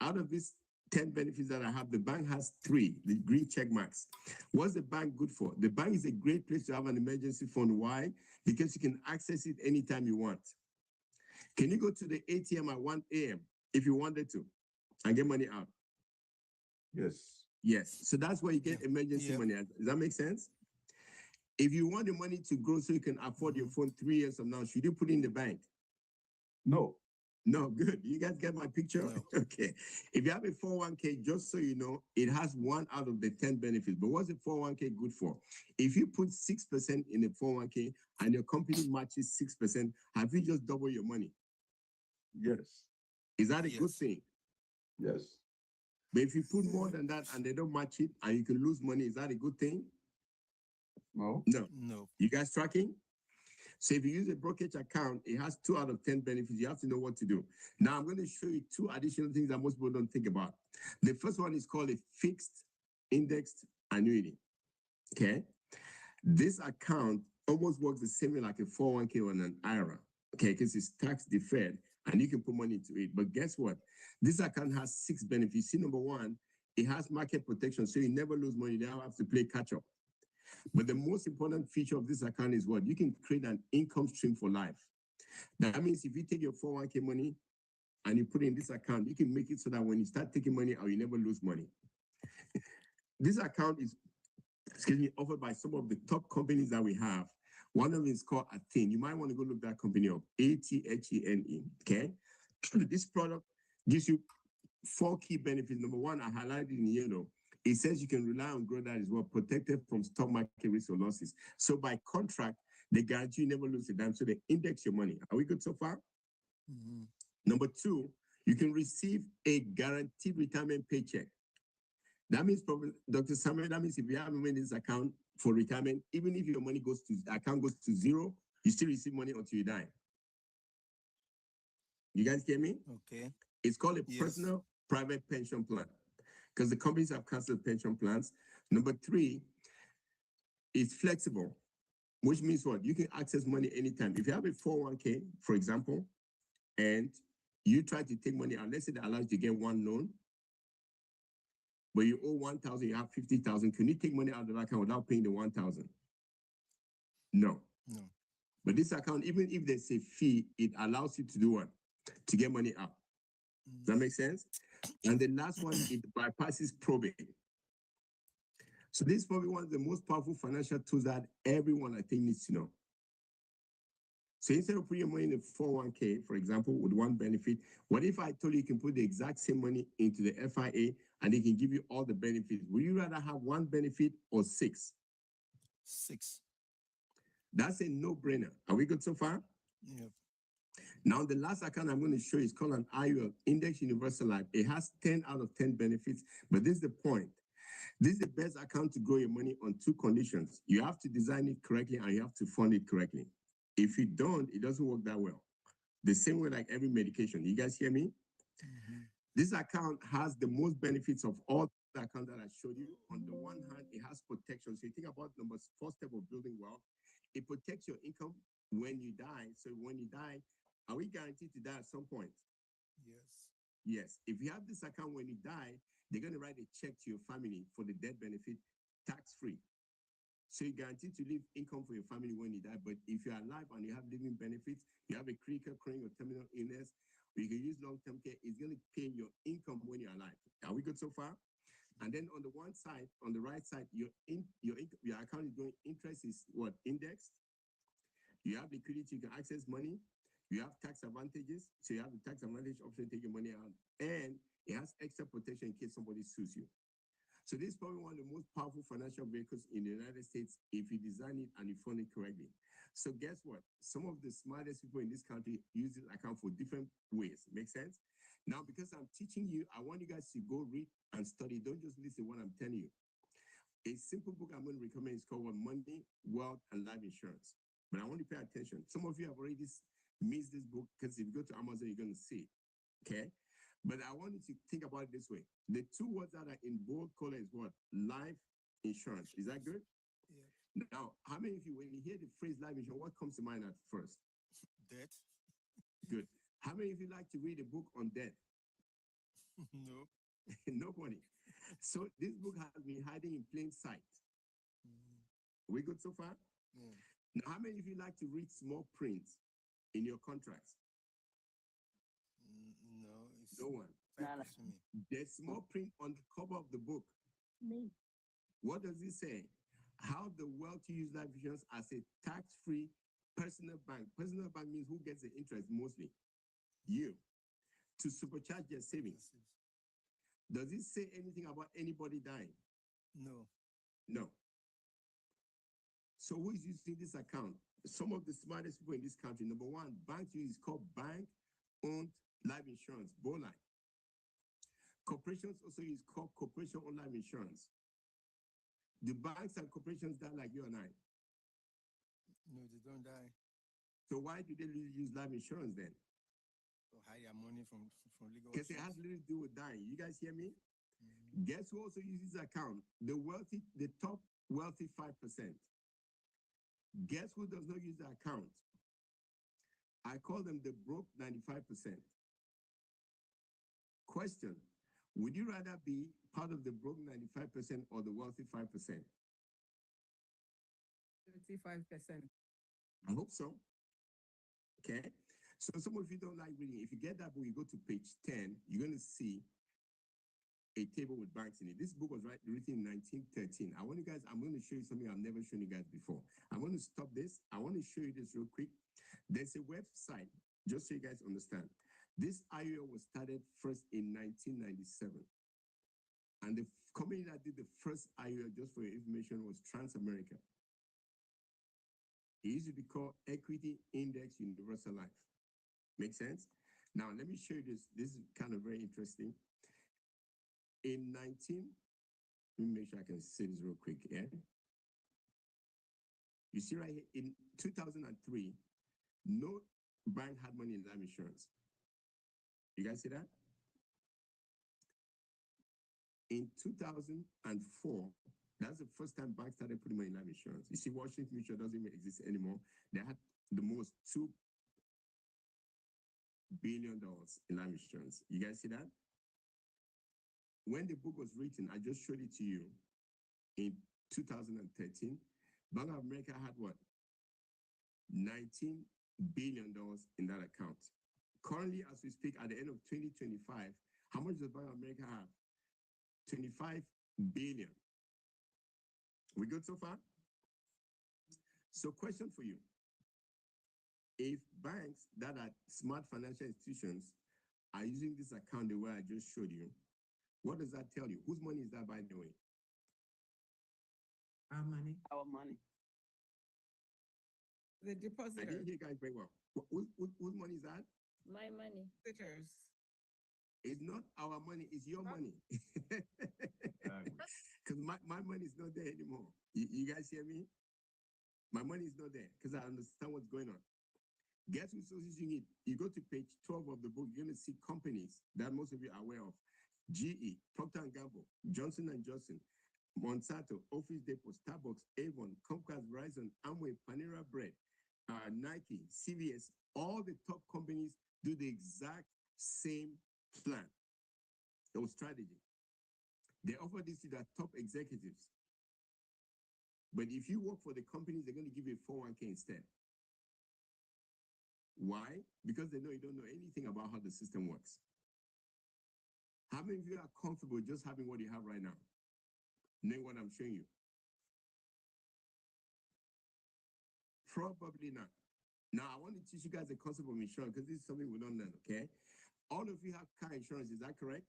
Speaker 1: out of these 10 benefits that I have, the bank has 3, the green check marks. What's the bank good for? The bank is a great place to have an emergency fund. Why? Because you can access it anytime you want. Can you go to the ATM at 1 a.m. if you wanted to and get money out?
Speaker 6: Yes.
Speaker 1: Yes. So that's where you get emergency money. Does that make sense? If you want the money to grow so you can afford your phone 3 years from now, should you put it in the bank?
Speaker 6: No.
Speaker 1: No, good. You guys get my picture?
Speaker 2: No.
Speaker 1: Okay. If you have a 401k, just so you know, it has 1 out of the 10 benefits. But what's a 401k good for? If you put 6% in a 401k and your company matches 6%, have you just doubled your money?
Speaker 6: Yes.
Speaker 1: Is that a good
Speaker 2: Yes.
Speaker 1: thing?
Speaker 6: Yes.
Speaker 1: But if you put more than that and they don't match it and you can lose money, is that a good thing?
Speaker 6: No.
Speaker 1: No.
Speaker 2: No.
Speaker 1: You guys tracking? So if you use a brokerage account, it has 2 out of 10 benefits. You have to know what to do. Now I'm going to show you 2 additional things that most people don't think about. The first one is called a fixed indexed annuity. Okay. This account almost works the same way like a 401k or an IRA. Okay, because it's tax deferred and you can put money into it. But guess what? This account has 6 benefits. See, number 1, it has market protection, so you never lose money. You don't have to play catch up. But the most important feature of this account is what? You can create an income stream for life. That means if you take your 401k money and you put it in this account, you can make it so that when you start taking money out, you never lose money. This account is, offered by some of the top companies that we have. One of them is called Athene. You might want to go look that company up, Athene, okay? This product gives you 4 key benefits. Number 1, I highlighted in yellow. It says you can rely on growth that is well protected from stock market risk or losses. So by contract, they guarantee you never lose a dime. So they index your money. Are we good so far? Number 2, you can receive a guaranteed retirement paycheck. That means, Dr. Samuel, that means if you have money in this account for retirement, even if your money goes to, the account goes to 0, you still receive money until you die. You guys get me?
Speaker 2: Okay.
Speaker 1: It's called a
Speaker 2: Yes.
Speaker 1: personal private pension plan because the companies have canceled pension plans. Number 3, it's flexible, which means what? You can access money anytime. If you have a 401k, for example, and you try to take money out, let's say that allows you to get 1 loan, but you owe 1,000, you have 50,000. Can you take money out of that account without paying the 1,000? No.
Speaker 2: No.
Speaker 1: But this account, even if there's a fee, it allows you to do what? To get money out. Does that make sense? And the last one, it bypasses probate. So this is probably one of the most powerful financial tools that everyone, I think, needs to know. So instead of putting your money in a 401k, for example, with 1 benefit, what if I told you you can put the exact same money into the FIA and they can give you all the benefits? Would you rather have 1 benefit or 6?
Speaker 2: 6.
Speaker 1: That's a no-brainer. Are we good so far?
Speaker 2: Yep.
Speaker 1: Now, the last account I'm going to show you is called an IUL, Index Universal Life. It has 10 out of 10 benefits, but this is the point. This is the best account to grow your money on two conditions. You have to design it correctly and you have to fund it correctly. If you don't, it doesn't work that well. The same way like every medication. You guys hear me?
Speaker 2: Mhm.
Speaker 1: This account has the most benefits of all the accounts that I showed you. On the one hand, it has protection. So you think about number four step of building wealth. It protects your income when you die. So when you die, are we guaranteed to die at some point?
Speaker 2: Yes.
Speaker 1: Yes. If you have this account when you die, they're going to write a check to your family for the death benefit tax-free. So you're guaranteed to leave income for your family when you die. But if you're alive and you have living benefits, you have a critical, chronic, or terminal illness, or you can use long-term care, it's going to pay your income when you're alive. Are we good so far? And then on the one side, on the right side, your account is going, interest is what? Indexed. You have liquidity, you can access money. You have tax advantages. So you have the tax advantage option to take your money out. And it has extra protection in case somebody sues you. So this is probably one of the most powerful financial vehicles in the United States if you design it and you fund it correctly. So guess what? Some of the smartest people in this country use this account for different ways. Make sense? Now, because I'm teaching you, I want you guys to go read and study. Don't just listen to what I'm telling you. A simple book I'm going to recommend is called Money, Wealth, and Life Insurance. But I want you to pay attention. Some of you have already missed this book because if you go to Amazon, you're going to see it. Okay? But I want you to think about it this way. The two words that are in bold color is what? Life insurance. Is that good?
Speaker 2: Yeah.
Speaker 1: Now, how many of you, when you hear the phrase life insurance, what comes to mind at first?
Speaker 2: Death?
Speaker 1: Good. How many of you like to read a book on death?
Speaker 2: No.
Speaker 1: Nobody. So this book has been hiding in plain sight.
Speaker 2: Mhm.
Speaker 1: We good so far?
Speaker 2: Yeah.
Speaker 1: Now, how many of you like to read small print in your contracts?
Speaker 2: No, it's
Speaker 1: No one.
Speaker 2: purpose to me.
Speaker 1: There's small print on the cover of the book.
Speaker 4: Me.
Speaker 1: What does it say? How the wealthy use life insurance as a tax-free personal bank. Personal bank means who gets the interest mostly? You. To supercharge their savings. Does it say anything about anybody dying?
Speaker 2: No.
Speaker 1: No. So who is using this account? Some of the smartest people in this country. Number one, bank use is called bank-owned life insurance, BOLI. Corporations also use called corporation-owned life insurance. The banks and corporations die like you and I.
Speaker 2: No, they don't die.
Speaker 1: So why do they use life insurance then?
Speaker 2: Or hide their money from legal
Speaker 1: Because it
Speaker 2: offense.
Speaker 1: has little to do with dying. You guys hear me?
Speaker 2: Mhm.
Speaker 1: Guess who also uses this account? The top wealthy 5%. Guess who does not use the account? I call them the broke 95%. Question, would you rather be part of the broke 95% or the wealthy 5%?
Speaker 3: 35%.
Speaker 1: I hope so. Okay. So some of you don't like reading. If you get that book, you go to page 10, you're going to see a table with banks in it. This book was written in 1913. I'm going to show you something I've never shown you guys before. I'm going to stop this. I want to show you this real quick. There's a website, just so you guys understand. This IUL was started first in 1997. And the company that did the first IUL, just for your information, was Transamerica. It used to be called Equity Index Universal Life. Make sense? Now, let me show you this. This is kind of very interesting. Let me make sure I can say this real quick, yeah? You see right here, in 2003, no bank had money in life insurance. You guys see that? In 2004, that's the first time banks started putting money in life insurance. You see, Washington Mutual doesn't even exist anymore. They had the most $2 billion in life insurance. You guys see that? When the book was written, I just showed it to you in 2013. Bank of America had what? $19 billion in that account. Currently, as we speak, at the end of 2025, how much does Bank of America have? 25 billion. We good so far? So question for you. If banks that are smart financial institutions are using this account the way I just showed you, what does that tell you? Whose money is that, by the way?
Speaker 7: Our money. Our money. The
Speaker 1: I didn't
Speaker 7: depositor.
Speaker 1: hear you guys very well. Whose money is that?
Speaker 4: My money.
Speaker 7: Depositors.
Speaker 1: It's not our money, it's your money. Because my money is not there anymore. You guys hear me? My money is not there because I understand what's going on. Guess which sources you need? You go to page 12 of the book, you're going to see companies that most of you are aware of. GE, Procter & Gamble, Johnson & Johnson, Monsanto, Office Depot, Starbucks, Avon, Comcast, Verizon, Amway, Panera Bread, Nike, CVS, all the top companies do the exact same plan or strategy. They offer this to their top executives. But if you work for the companies, they're going to give you a 401k instead. Why? Because they know you don't know anything about how the system works. How many of you are comfortable just having what you have right now? Knowing what I'm showing you? Probably not. Now, I want to teach you guys the concept of insurance because this is something we don't learn, okay? All of you have car insurance, is that correct?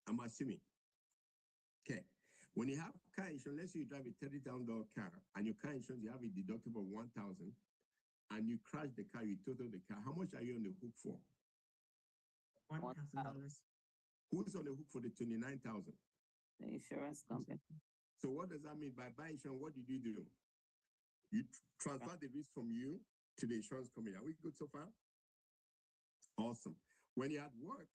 Speaker 1: I'm assuming. Okay. When you have car insurance, let's say you drive a $30,000 car and your car insurance, you have a deductible of $1,000 and you crash the car, you total the car. How much are you on the hook for?
Speaker 4: $1,000.
Speaker 1: Who's on the hook for the $29,000?
Speaker 4: The insurance company.
Speaker 1: So what does that mean? By buying insurance, what did you do? You transfer the risk from you to the insurance company. Are we good so far? Awesome. When you're at work,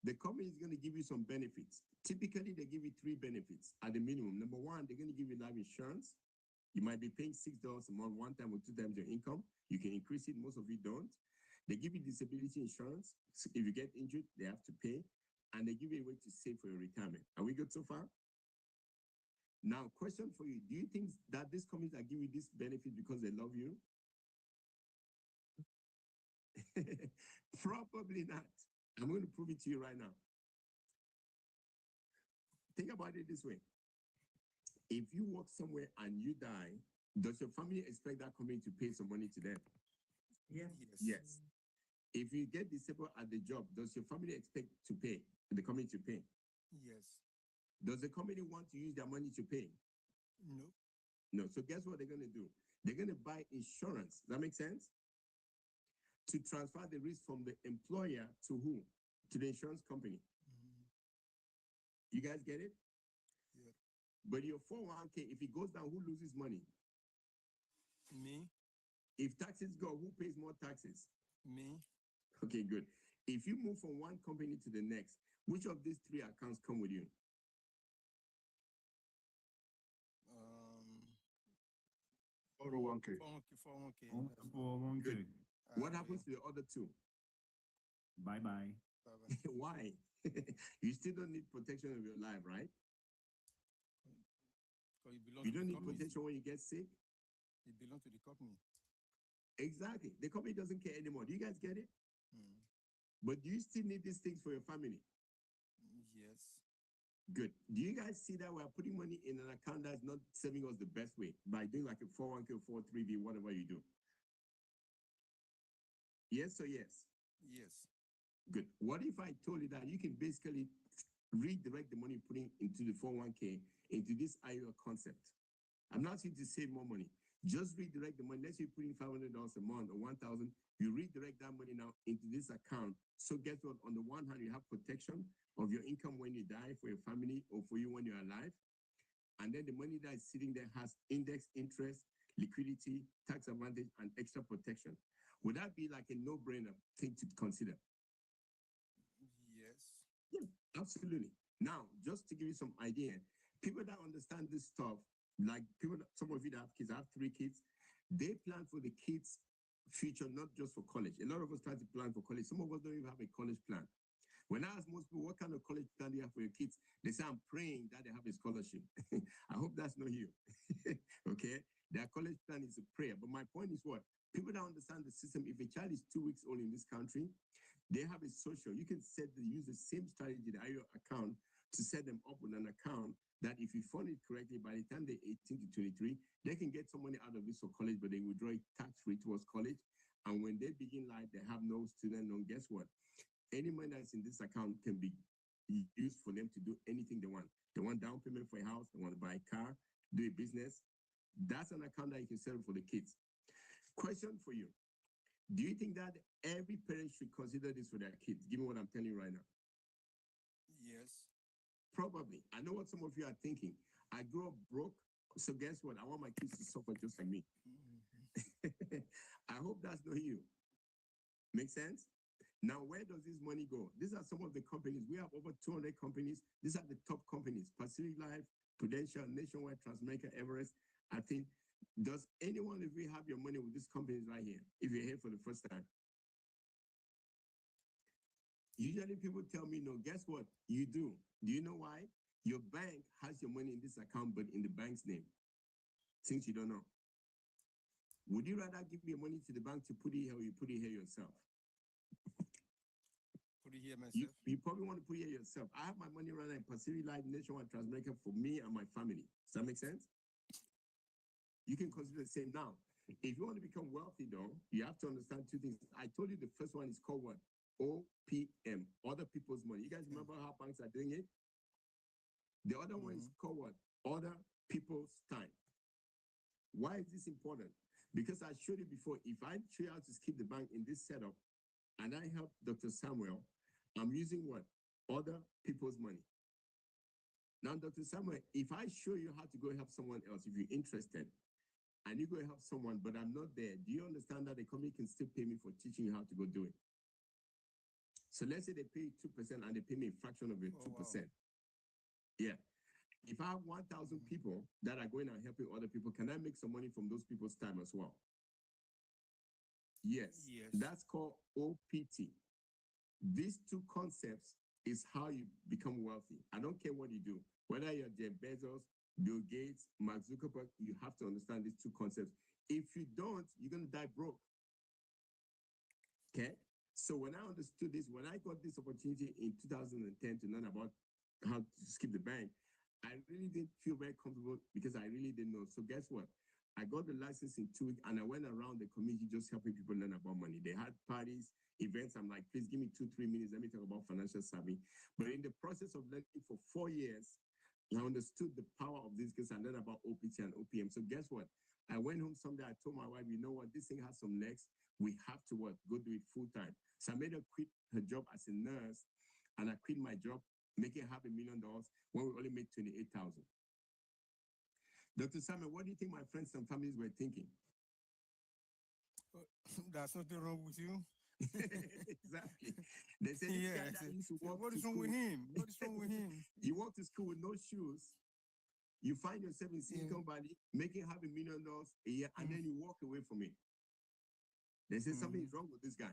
Speaker 1: the company is going to give you some benefits. Typically, they give you 3 benefits at the minimum. Number one, they're going to give you life insurance. You might be paying $6 a month, 1 time or 2 times your income. You can increase it. Most of you don't. They give you disability insurance. So if you get injured, they have to pay. And they give you a way to save for your retirement. Are we good so far? Now, question for you. Do you think that these companies are giving you this benefit because they love you? Probably not. I'm going to prove it to you right now. Think about it this way. If you work somewhere and you die, does your family expect that company to pay some money to them? Yes. If you get disabled at the job, does your family expect to pay, the company to pay?
Speaker 2: Yes.
Speaker 1: Does the company want to use their money to pay?
Speaker 2: No.
Speaker 1: No. So guess what they're going to do? They're going to buy insurance. Does that make sense? To transfer the risk from the employer to who? To the insurance company.
Speaker 2: Mhm.
Speaker 1: You guys get it?
Speaker 2: Yeah.
Speaker 1: But your 401k, if it goes down, who loses money?
Speaker 2: Me.
Speaker 1: If taxes go, who pays more taxes?
Speaker 2: Me.
Speaker 1: Okay, good. If you move from one company to the next, which of these 3 accounts come with you?
Speaker 2: Um.
Speaker 6: 401k.
Speaker 2: 401k.
Speaker 5: 401k.
Speaker 1: Good. What happens to the other 2?
Speaker 5: Bye-bye.
Speaker 2: Bye-bye.
Speaker 1: Why? You still don't need protection of your life, right?
Speaker 2: Because it belongs
Speaker 1: You
Speaker 2: to
Speaker 1: don't
Speaker 2: the
Speaker 1: need
Speaker 2: company.
Speaker 1: protection when you get sick.
Speaker 2: It belongs to the company.
Speaker 1: Exactly. The company doesn't care anymore. Do you guys get it?
Speaker 2: Mm.
Speaker 1: But do you still need these things for your family?
Speaker 2: Yes.
Speaker 1: Good. Do you guys see that we're putting money in an account that's not serving us the best way by doing like a 401k or 403b, whatever you do? Yes or yes?
Speaker 2: Yes.
Speaker 1: Good. What if I told you that you can basically redirect the money you're putting into the 401k into this IRA concept? I'm not asking you to save more money. Just redirect the money. Let's say you're putting $500 a month or $1,000. You redirect that money now into this account. So guess what? On the one hand, you have protection of your income when you die for your family or for you when you're alive. And then the money that is sitting there has index interest, liquidity, tax advantage, and extra protection. Would that be like a no-brainer thing to consider?
Speaker 2: Yes.
Speaker 1: Yeah, absolutely. Now, just to give you some idea, people that understand this stuff, like people, some of you that have kids, I have 3 kids, they plan for the kids' future, not just for college. A lot of us try to plan for college. Some of us don't even have a college plan. When I ask most people, what kind of college plan do you have for your kids? They say, I'm praying that they have a scholarship. I hope that's not you. Okay? Their college plan is a prayer. But my point is what? People don't understand the system. If a child is 2 weeks old in this country, they have a social. You can use the same strategy, the IRA account, to set them up with an account that if you fund it correctly, by the time they're 18 to 23, they can get some money out of this for college, but they withdraw it tax-free towards college. And when they begin life, they have no student loan. Guess what? Any money that's in this account can be used for them to do anything they want. They want down payment for a house. They want to buy a car, do a business. That's an account that you can set up for the kids. Question for you. Do you think that every parent should consider this for their kids, given what I'm telling you right now?
Speaker 2: Yes.
Speaker 1: Probably. I know what some of you are thinking. I grew up broke, so guess what? I want my kids to suffer just like me. I hope that's not you. Make sense? Now, where does this money go? These are some of the companies. We have over 200 companies. These are the top companies: Pacific Life, Prudential, Nationwide, Transmaker, Everest. I think, does anyone of you have your money with these companies right here, if you're here for the first time? Usually people tell me, no, guess what? You do. Do you know why? Your bank has your money in this account, but in the bank's name, since you don't know. Would you rather give your money to the bank to put it here, or you put it here yourself?
Speaker 2: Put it here myself.
Speaker 1: You probably want to put it here yourself. I have my money right now in Pacific Life, Nationwide, Transmaker for me and my family. Does that make sense? You can consider the same now. If you want to become wealthy, though, you have to understand two things. I told you the first one is called what? OPM, other people's money. You guys remember how banks are doing it? The other one is called what? Other people's time. Why is this important? Because I showed you before, if I show you how to skip the bank in this setup, and I help Dr. Samuel, I'm using what? Other people's money. Now, Dr. Samuel, if I show you how to go help someone else, if you're interested, and you go help someone, but I'm not there, do you understand that the company can still pay me for teaching you how to go do it? So let's say they pay 2% and they pay me a fraction of it, 2%.
Speaker 2: Wow.
Speaker 1: Yeah. If I have 1,000 people that are going and helping other people, can I make some money from those people's time as well? Yes.
Speaker 2: Yes.
Speaker 1: That's called OPT. These two concepts is how you become wealthy. I don't care what you do, whether you're Jeff Bezos, Bill Gates, Mark Zuckerberg, you have to understand these two concepts. If you don't, you're going to die broke. Okay? So when I understood this, when I got this opportunity in 2010 to learn about how to skip the bank, I really didn't feel very comfortable because I really didn't know. So guess what? I got the license in 2 weeks and I went around the community just helping people learn about money. They had parties, events. I'm like, please give me 2-3 minutes. Let me talk about financial savvy. But in the process of learning for 4 years, I understood the power of this because I learned about OPT and OPM. So guess what? I went home someday, I told my wife, you know what, this thing has some legs. We have to what? Go do it full time. So I made her quit her job as a nurse and I quit my job, making $500,000 when we only made 28,000. Dr. Samuel, what do you think my friends and families were thinking?
Speaker 2: There's nothing wrong with you.
Speaker 1: Exactly. They said, this guy
Speaker 2: Yes.
Speaker 1: that used to walk
Speaker 2: What
Speaker 1: to
Speaker 2: is wrong with
Speaker 1: school-
Speaker 2: him? What is wrong with him?
Speaker 1: You walk to school with no shoes. You find yourself in Silicon Valley making $500,000 a year, and then you walk away from it. They say something is wrong with this guy.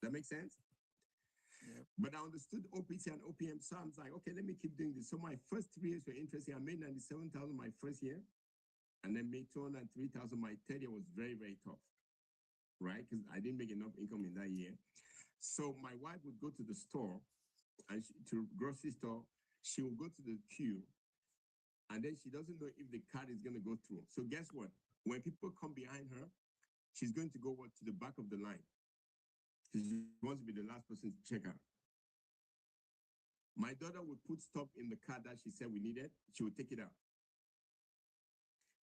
Speaker 1: That makes sense?
Speaker 2: Yep.
Speaker 1: But I understood OPT and OPM, so I was like, okay, let me keep doing this. So my first 3 years were interesting. I made 97,000 my first year, and then made 203,000. My third year was very, very tough, right? Because I didn't make enough income in that year. So my wife would go to the store, and to grocery store, she will go to the queue, and then she doesn't know if the card is going to go through. So guess what? When people come behind her, she's going to go to the back of the line. She wants to be the last person to check out. My daughter would put stuff in the card that she said we needed. She would take it out.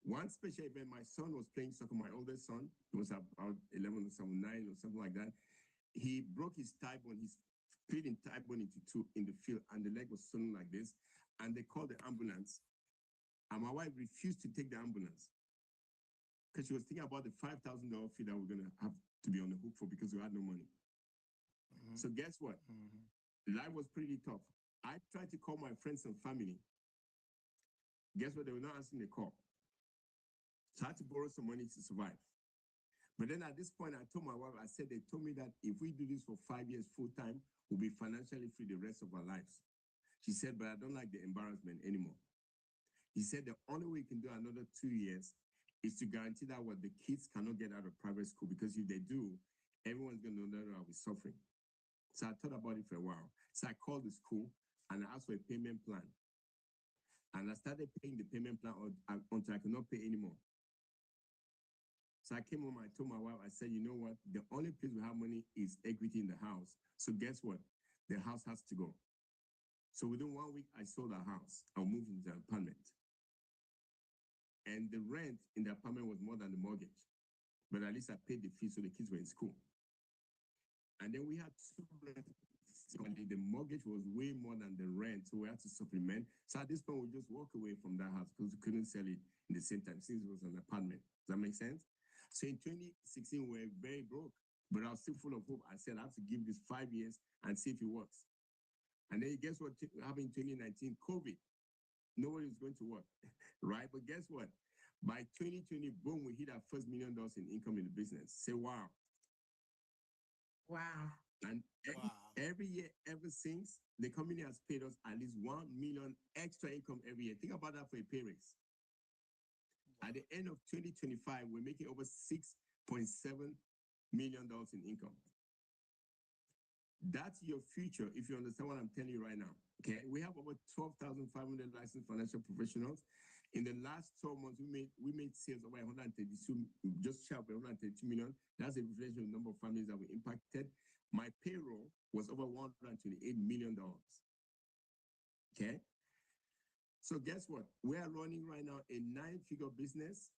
Speaker 1: One special event, my son was playing soccer, my oldest son, he was about 11 or 9 or something like that. He broke his thigh bone, his split in thigh bone into two in the field, and the leg was swollen like this. And they called the ambulance. And my wife refused to take the ambulance because she was thinking about the $5,000 fee that we're going to have to be on the hook for because we had no money. So guess what? Life was pretty tough. I tried to call my friends and family. Guess what? They were not answering the call. So I had to borrow some money to survive. But then at this point, I told my wife, I said, they told me that if we do this for 5 years full time, we'll be financially free the rest of our lives. She said, but I don't like the embarrassment anymore. He said the only way you can do another 2 years is to guarantee that what the kids cannot get out of private school, because if they do, everyone's going to know that I'll be suffering. So I thought about it for a while. So I called the school and I asked for a payment plan. And I started paying the payment plan until I could not pay anymore. So I came home, I told my wife, I said, you know what? The only place we have money is equity in the house. So guess what? The house has to go. So within 1 week, I sold our house. I moved into an apartment. and the rent in the apartment was more than the mortgage. But at least I paid the fee so the kids were in school. And then we had two rents. The mortgage was way more than the rent, so we had to supplement. So at this point, we just walk away from that house because we couldn't sell it in the same time since it was an apartment. Does that make sense? So in 2016, we were very broke, but I was still full of hope. I said, I have to give this 5 years and see if it works. And then guess what happened in 2019? COVID. Nobody was going to work, right? But guess what? By 2020, boom, we hit our first $1 million in income in the business. Say, wow.
Speaker 7: Wow.
Speaker 1: And
Speaker 2: Wow.
Speaker 1: every year ever since, the company has paid us at least 1 million extra income every year. Think about that for a pay raise. At the end of 2025, we're making over $6.7 million in income. That's your future if you understand what I'm telling you right now. Okay, we have over 12,500 licensed financial professionals. In the last 12 months, we made sales over 132, just shy of 132 million. That's a reflection of the number of families that we impacted. My payroll was over $128 million. Okay. So guess what? We are running right now a 9-figure business,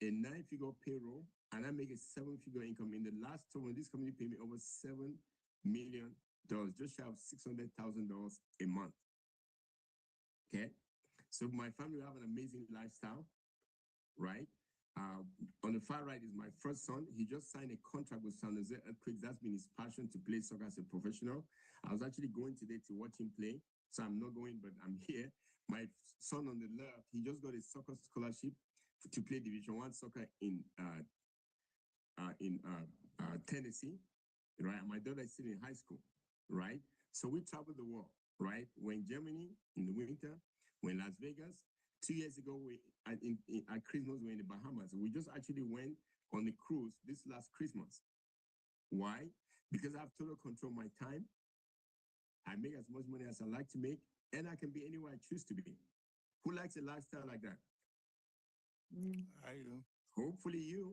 Speaker 1: a 9-figure payroll, and I make a 7-figure income. In the last 12 months, this company paid me over $7 million, just shy of $600,000 a month. Okay. So my family have an amazing lifestyle, right? On the far right is my first son. He just signed a contract with San Jose Earthquakes. That's been his passion to play soccer as a professional. I was actually going today to watch him play, so I'm not going, but I'm here. My son on the left, he just got a soccer scholarship to play Division I soccer in Tennessee, right? My daughter is still in high school, right? So we travel the world, right? We're in Germany in the winter. We're in Las Vegas. 2 years ago, at Christmas, we were in the Bahamas. We just actually went on a cruise this last Christmas. Why? Because I have total control of my time. I make as much money as I like to make, and I can be anywhere I choose to be. Who likes a lifestyle like that?
Speaker 2: I do.
Speaker 1: Hopefully you.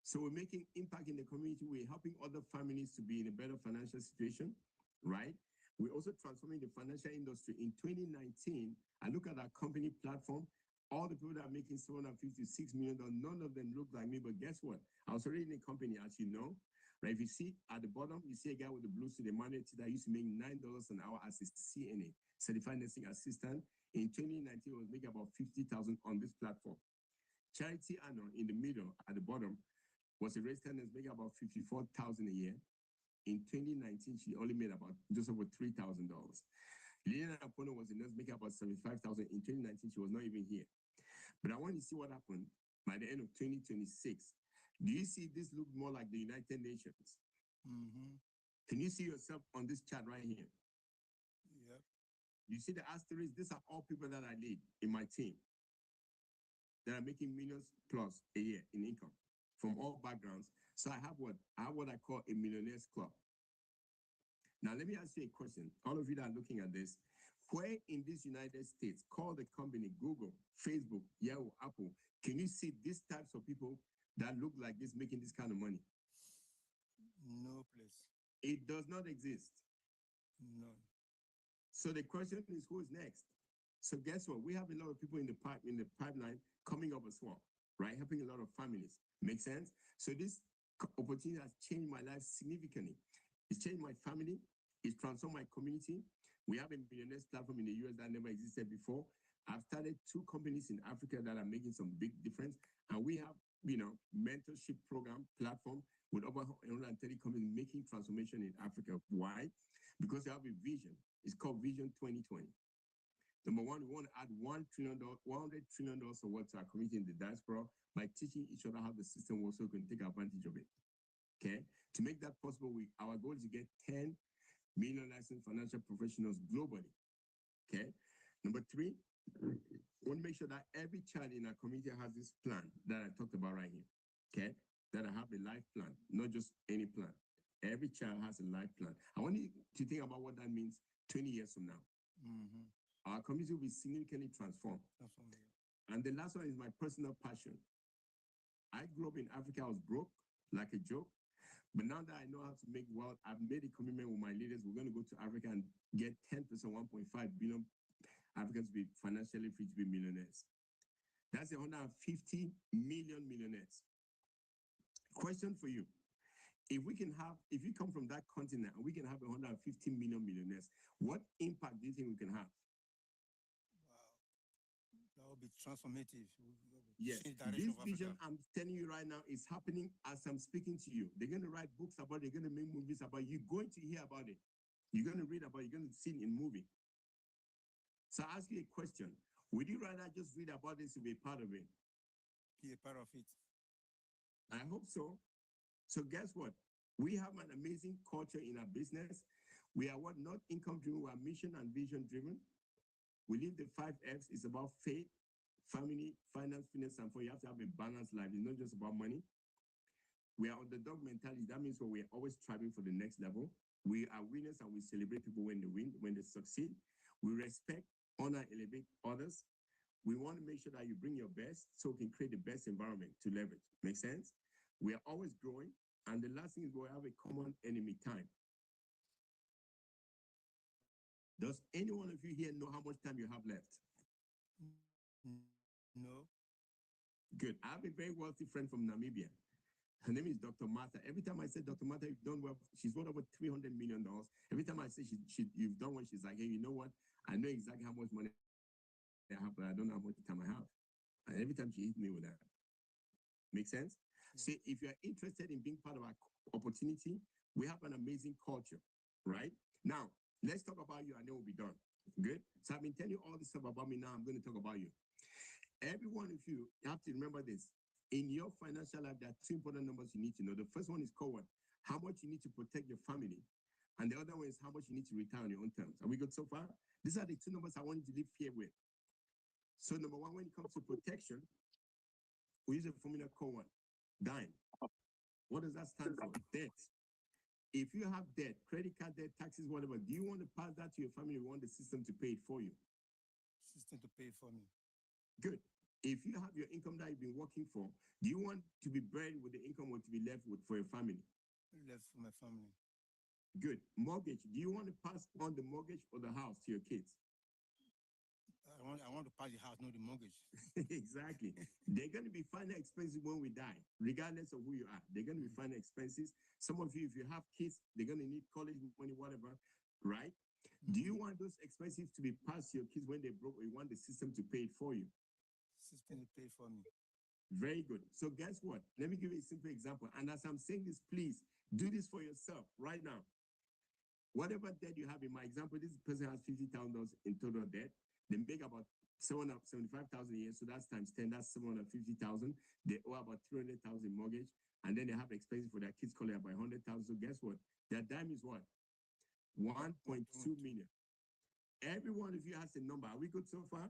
Speaker 1: So we're making impact in the community. We're helping other families to be in a better financial situation, right? We're also transforming the financial industry. In 2019, I look at our company platform, all the people that are making $756 million, none of them look like me, but guess what? I was already in a company, as you know, right? If you see at the bottom, you see a guy with the blue suit, Emmanuel that used to make $9 an hour as a CNA, Certified Nursing Assistant. In 2019, he was making about $50,000 on this platform. Charity Anna, in the middle, at the bottom, was a registered nurse making about $54,000 a year. In 2019, she only made about just over $3,000. Liliana Apono was a nurse making about $75,000. In 2019, she was not even here. But I want to see what happened by the end of 2026. Do you see this look more like the United Nations?
Speaker 2: Mm-hmm.
Speaker 1: Can you see yourself on this chart right here?
Speaker 2: Yep.
Speaker 1: You see the asterisks? These are all people that I lead in my team that are making millions plus a year in income from all backgrounds. So I have what I call a millionaires club. Now, let me ask you a question. All of you that are looking at this, where in this United States, call the company Google, Facebook, Yahoo, Apple, can you see these types of people that look like this making this kind of money?
Speaker 2: No place.
Speaker 1: It does not exist.
Speaker 2: None.
Speaker 1: So the question is, who is next? So guess what? We have a lot of people in the pipeline coming up as well, right? Helping a lot of families. Make sense? So this opportunity has changed my life significantly. It's changed my family. It's transformed my community. We have a millionaires platform in the US that never existed before. I've started 2 companies in Africa that are making some big difference. And we have, mentorship program platform with over 130 companies making transformation in Africa. Why? Because they have a vision. It's called Vision 2020. Number one, we want to add $100 trillion of wealth to our community in the diaspora by teaching each other how the system works so we can take advantage of it. Okay? To make that possible, our goal is to get 10 million licensed financial professionals globally. Okay? Number 3, we want to make sure that every child in our community has this plan that I talked about right here. Okay? That I have a life plan, not just any plan. Every child has a life plan. I want you to think about what that means 20 years from now.
Speaker 2: Mm-hmm.
Speaker 1: Our community will be significantly transformed.
Speaker 2: That's all.
Speaker 1: And the last one is my personal passion. I grew up in Africa. I was broke, like a joke. But now that I know how to make wealth, I've made a commitment with my leaders. We're going to go to Africa and get 10%, 1.5 billion Africans to be financially free to be millionaires. That's 150 million millionaires. Question for you. If you come from that continent and we can have 150 million millionaires, what impact do you think we can have?
Speaker 2: Wow. That would be transformative.
Speaker 1: Yes,
Speaker 2: Change direction
Speaker 1: this
Speaker 2: of
Speaker 1: vision
Speaker 2: Africa.
Speaker 1: I'm telling you right now is happening as I'm speaking to you. They're going to write books about it, they're going to make movies about it. You're going to hear about it. You're going to read about it, you're going to see it in movie. So I ask you a question. Would you rather just read about this to be a part of it?
Speaker 2: Be a part of it.
Speaker 1: I hope so. So guess what? We have an amazing culture in our business. We are what? Not income driven, we are mission and vision driven. We live the 5 F's. It's about faith, family, finance, fitness, and for you have to have a balanced life. It's not just about money. We are underdog mentality. That means we're always striving for the next level. We are winners and we celebrate people when they win, when they succeed. We respect, honor, elevate others. We want to make sure that you bring your best so we can create the best environment to leverage. Make sense? We are always growing. And the last thing is we have a common enemy, time. Does any one of you here know how much time you have left?
Speaker 2: No.
Speaker 1: Good. I have a very wealthy friend from Namibia. Her name is Dr. Martha. Every time I say, Dr. Martha, you've done well, she's worth over $300 million. Every time I say you've done well, she's like, hey, you know what? I know exactly how much money I have, but I don't know how much time I have. And every time she hits me with that. Make sense? Yeah. See, if you're interested in being part of our opportunity, we have an amazing culture, right? Now, let's talk about you and then we'll be done. Good? So I've been telling you all this stuff about me. Now I'm going to talk about you. Every one of you have to remember this. In your financial life, there are 2 important numbers you need to know. The first one is called what? How much you need to protect your family. And the other one is how much you need to retire on your own terms. Are we good so far? These are the 2 numbers I want you to live here with. So number 1, when it comes to protection, we use a formula called what? DIME. What does that stand for? Debt. If you have debt, credit card debt, taxes, whatever, do you want to pass that to your family? You want the system to pay it for you?
Speaker 2: System to pay for me.
Speaker 1: Good. If you have your income that you've been working for, do you want to be buried with the income or to be left with for your family?
Speaker 2: Left for my family.
Speaker 1: Good. Mortgage. Do you want to pass on the mortgage or the house to your kids?
Speaker 2: I want to pass the house, not the mortgage.
Speaker 1: Exactly. They're going to be final expenses when we die, regardless of who you are. They're going to be final expenses. Some of you, if you have kids, they're going to need college money, whatever, right? Do you want those expenses to be passed to your kids when they broke, or you want the system to pay it for you?
Speaker 2: System to pay for me.
Speaker 1: Very good. So guess what? Let me give you a simple example. And as I'm saying this, please do this for yourself right now. Whatever debt you have, in my example, this person has $50,000 in total debt. They make about $75,000 a year, so that's times 10, that's $750,000. They owe about $300,000 mortgage, and then they have expenses for their kids' college about $100,000. So guess what? Their dime is what? 1.2 million. Every one of you has a number. Are we good so far?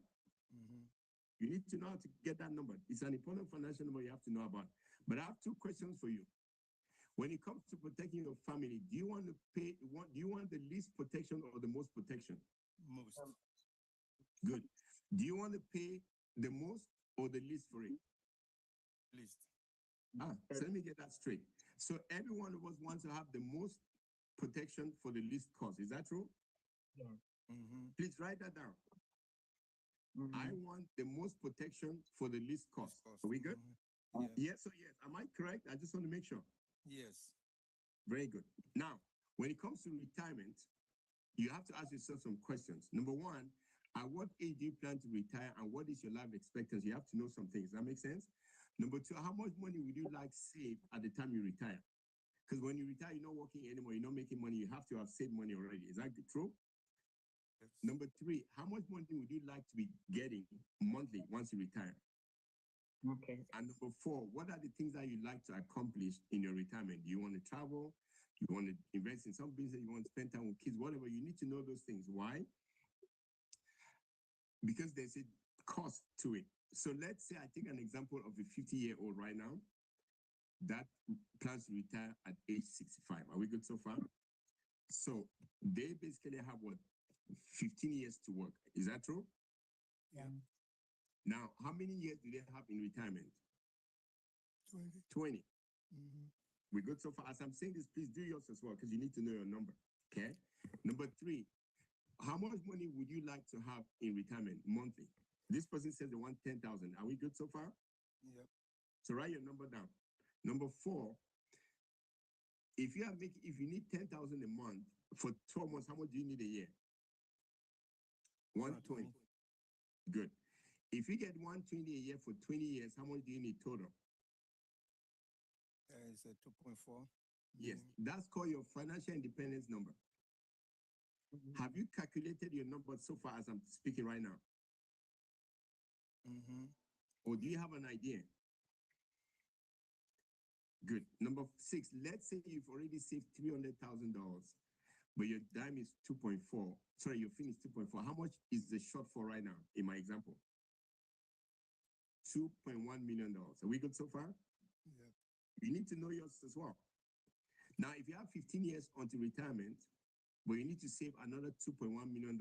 Speaker 2: Mm-hmm.
Speaker 1: You need to know how to get that number. It's an important financial number you have to know about. But I have 2 questions for you. When it comes to protecting your family, do you want to pay? Do you want the least protection or the most protection?
Speaker 2: Most.
Speaker 1: Good. Do you want to pay the most or the least for it?
Speaker 2: Least.
Speaker 1: So let me get that straight. So every one of us wants to have the most protection for the least cost. Is that true?
Speaker 6: Yeah.
Speaker 2: Mm-hmm.
Speaker 1: Please write that down. I want the most protection for the least cost. Are we good?
Speaker 2: Mm-hmm.
Speaker 1: Yes or yes? Am I correct? I just want to make sure.
Speaker 2: Yes.
Speaker 1: Very good. Now, when it comes to retirement, you have to ask yourself some questions. Number 1, at what age do you plan to retire and what is your life expectancy? You have to know some things. Does that make sense? Number 2, how much money would you like save at the time you retire? Because when you retire, you're not working anymore, you're not making money, you have to have saved money already. Is that true?
Speaker 2: Yes.
Speaker 1: Number 3, how much money would you like to be getting monthly once you retire?
Speaker 7: Okay.
Speaker 1: And number 4, what are the things that you like to accomplish in your retirement? Do you want to travel? You want to invest in some business? You want to spend time with kids? Whatever, you need to know those things. Why? Because there's a cost to it. So let's say I take an example of a 50-year-old right now that plans to retire at age 65. Are we good so far? So they basically have what? 15 years to work. Is that true?
Speaker 2: Yeah.
Speaker 1: Now, how many years do they have in retirement? 20.
Speaker 2: Mm-hmm.
Speaker 1: We're good so far. As I'm saying this, please do yours as well, because you need to know your number. Okay. Number 3, how much money would you like to have in retirement monthly? This person says they want 10,000. Are we good so far?
Speaker 2: Yep.
Speaker 1: So write your number down. Number 4, if you need 10,000 a month for 12 months, how much do you need a year? 120. Good. If you get 120 a year for 20 years, how much do you need total?
Speaker 2: It's a 2.4.
Speaker 1: Yes, that's called your financial independence number. Have you calculated your number so far as I'm speaking right now?
Speaker 2: Mm-hmm.
Speaker 1: Or do you have an idea? Good. Number 6, let's say you've already saved $300,000, but your dime is 2.4. Sorry, your fee is 2.4. How much is the shortfall right now in my example? $2.1 million. Are we good so far?
Speaker 2: Yep.
Speaker 1: You need to know yours as well. Now, if you have 15 years until retirement, but you need to save another $2.1 million,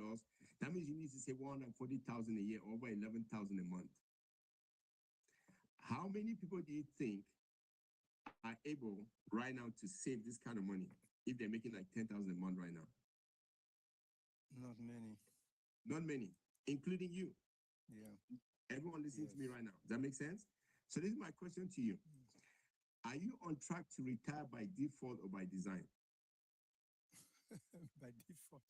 Speaker 1: that means you need to save $140,000 a year, over $11,000 a month. How many people do you think are able right now to save this kind of money if they're making like 10,000 a month right now?
Speaker 2: Not many.
Speaker 1: Not many, including you.
Speaker 2: Yeah.
Speaker 1: Everyone listening to me
Speaker 2: Yes.
Speaker 1: right now. Does that make sense? So this is my question to you. Are you on track to retire by default or by design?
Speaker 2: By default.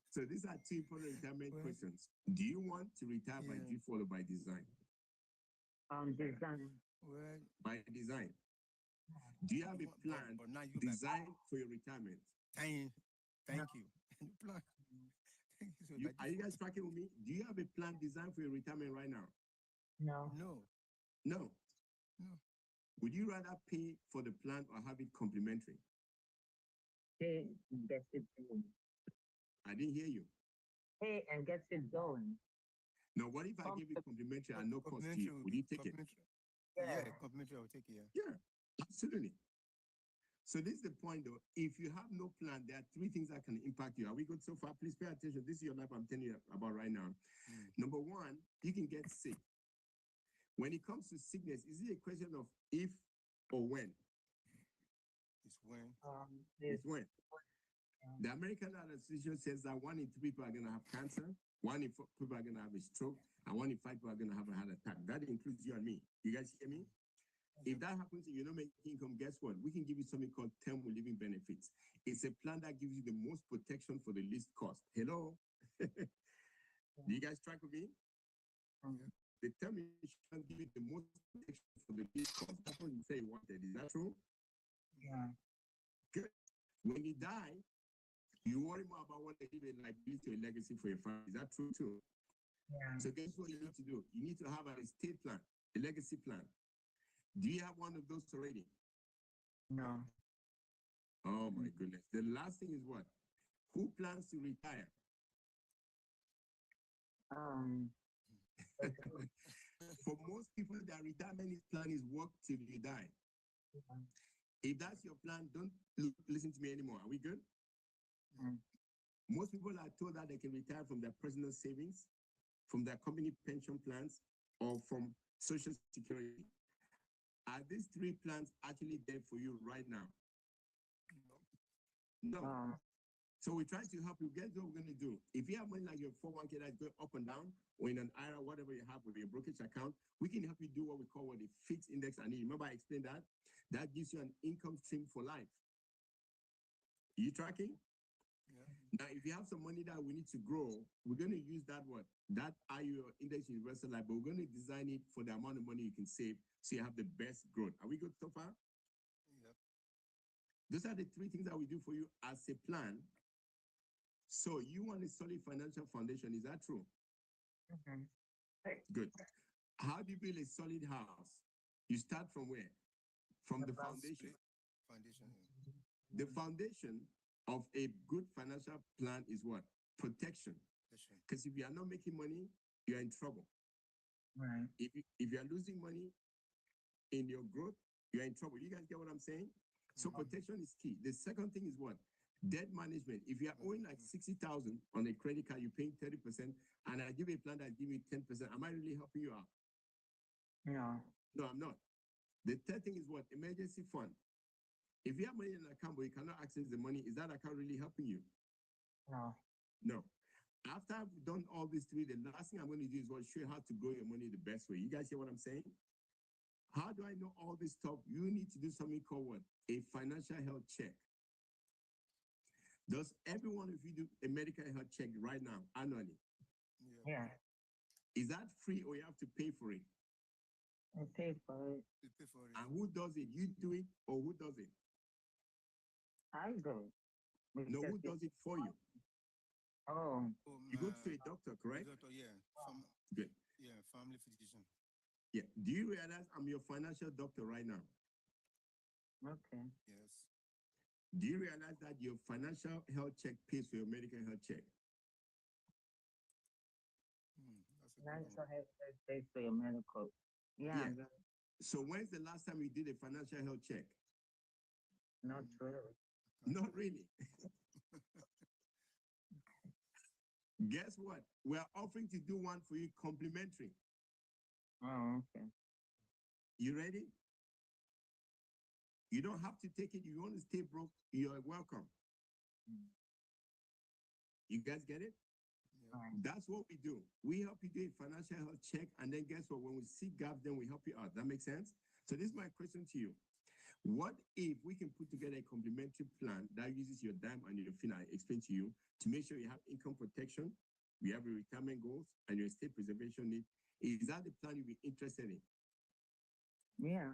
Speaker 1: So these are 2 important retirement
Speaker 2: Well,
Speaker 1: questions. Do you want to retire by
Speaker 2: yeah.
Speaker 1: default or by design?
Speaker 7: Design.
Speaker 2: Well,
Speaker 1: By design. Do you have a
Speaker 2: but-
Speaker 1: plan
Speaker 2: but now you back.
Speaker 1: designed for your retirement?
Speaker 2: Thank you. The plan. Thank you. So by
Speaker 1: Are you guys
Speaker 2: default.
Speaker 1: tracking with me? Do you have a plan designed for your retirement right now?
Speaker 7: No.
Speaker 2: No.
Speaker 1: No.
Speaker 2: No.
Speaker 1: Would you rather pay for the plan or have it complimentary?
Speaker 7: Pay and get it going.
Speaker 1: I didn't hear you.
Speaker 7: Pay and get it going.
Speaker 1: Now, what if I give you complimentary at no cost to you? Would you take it?
Speaker 2: Complimentary.
Speaker 7: Yeah.
Speaker 2: Yeah, complimentary, I will take it. Yeah.
Speaker 1: Yeah, absolutely. So this is the point though. If you have no plan, there are 3 things that can impact you. Are we good so far? Please pay attention. This is your life I'm telling you about right now. Number 1, you can get sick. When it comes to sickness, is it a question of if or when?
Speaker 2: It's when.
Speaker 1: It's when. The American Heart Association says that 1 in 3 people are going to have cancer, 1 in 4 people are going to have a stroke, and 1 in 5 people are going to have a heart attack. That includes you and me. You guys hear me? If that happens and you're not making income, guess what? We can give you something called term living benefits. It's a plan that gives you the most protection for the least cost. Hello? Do you guys track with me? The term insurance gives you the most protection for the least cost. That's what you say you wanted. Is that true?
Speaker 7: Yeah.
Speaker 1: Good. When you die, you worry more about what they leave a liability or a legacy for your family. Is that true too?
Speaker 7: Yeah.
Speaker 1: So guess what you need to do? You need to have an estate plan, a legacy plan. Do you have one of those already?
Speaker 7: No.
Speaker 1: Oh my goodness. The last thing is what? Who plans to retire? For most people, their retirement plan is work till you die. If that's your plan, don't listen to me anymore. Are we good? Most people are told that they can retire from their personal savings, from their company pension plans, or from Social Security. Are these 3 plans actually there for you right now? No. So we're trying to help you. Guess what we're going to do? If you have money like your 401k that's going up and down, or in an IRA, whatever you have with your brokerage account, we can help you do what we call a fixed index annuity. Remember I explained that? That gives you an income stream for life. Are you tracking?
Speaker 2: Yeah.
Speaker 1: Now, if you have some money that we need to grow, we're going to use that what? That IU index universal life, but we're going to design it for the amount of money you can save so you have the best growth. Are we good so far?
Speaker 2: Yep.
Speaker 1: Those are the 3 things that we do for you as a plan. So you want a solid financial foundation, is that true? Good. How do you build a solid house? You start from where? From the foundation.
Speaker 2: Foundation.
Speaker 1: The foundation of a good financial plan is what? Protection. Because if you are not making money, you are in trouble.
Speaker 7: Right.
Speaker 1: If you are losing money in your growth, you are in trouble. You guys get what I'm saying? So protection is key. The second thing is what? Debt management. If you are owing like 60,000 on a credit card, you're paying 30%, and I give you a plan that give you 10%. Am I really helping you out?
Speaker 7: No.
Speaker 1: No, I'm not. The third thing is what? Emergency fund. If you have money in an account but you cannot access the money, is that account really helping you?
Speaker 7: No.
Speaker 1: No. After I've done all these three, the last thing I'm going to do is what show you how to grow your money the best way. You guys hear what I'm saying? How do I know all this stuff? You need to do something called what? A financial health check. Does every one of you do a medical health check right now, annually?
Speaker 7: Yeah.
Speaker 1: Is that free or you have to pay for it?
Speaker 7: I paid for it.
Speaker 2: You pay for it.
Speaker 1: And who does it? You do it or who does it?
Speaker 7: I do.
Speaker 1: No, who
Speaker 7: Because
Speaker 1: does it for you?
Speaker 7: Oh,
Speaker 1: You go to a doctor, correct?
Speaker 2: Doctor, yeah.
Speaker 1: Good.
Speaker 2: Yeah, family physician.
Speaker 1: Yeah. Do you realize I'm your financial doctor right now?
Speaker 7: okay.
Speaker 2: Yes.
Speaker 1: Do you realize that your financial health check pays for your medical health check?
Speaker 2: That's a good
Speaker 7: Nice
Speaker 2: one.
Speaker 7: to have that day for your medical. Yeah,
Speaker 1: Yeah. So when's the last time you did a financial health check?
Speaker 7: not really.
Speaker 1: Not really. Guess what? We're offering to do one for you complimentary.
Speaker 7: Oh, okay.
Speaker 1: You ready? You don't have to take it. You want to stay broke, you're welcome. You guys get it?
Speaker 2: Yeah.
Speaker 7: Right.
Speaker 1: That's what we do. We help you do a financial health check, and then guess what? When we see gaps, then we help you out. That makes sense? So this is my question to you. What if we can put together a complementary plan that uses your dime and your fin, I explained to you, to make sure you have income protection, we have your retirement goals, and your estate preservation need? Is that the plan you'd be interested in?
Speaker 7: Yeah.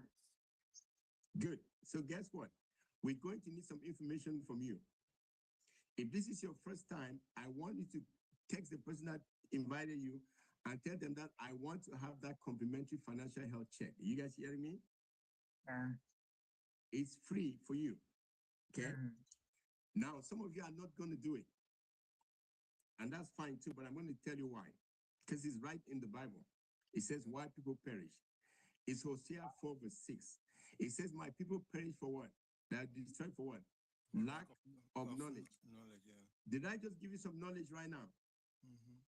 Speaker 1: Good. So guess what? We're going to need some information from you. If this is your first time, I want you to text the person that invited you and tell them that I want to have that complimentary financial health check. You guys hearing me?
Speaker 7: Yeah.
Speaker 1: It's free for you. Okay?
Speaker 7: Mhm.
Speaker 1: Now, some of you are not going to do it. And that's fine too, but I'm going to tell you why. Because it's right in the Bible. It says, why people perish. It's Hosea 4, verse 6. It says, my people perish for what? They are destroyed for what? Lack of knowledge.
Speaker 2: Knowledge, yeah.
Speaker 1: Did I just give you some knowledge right now?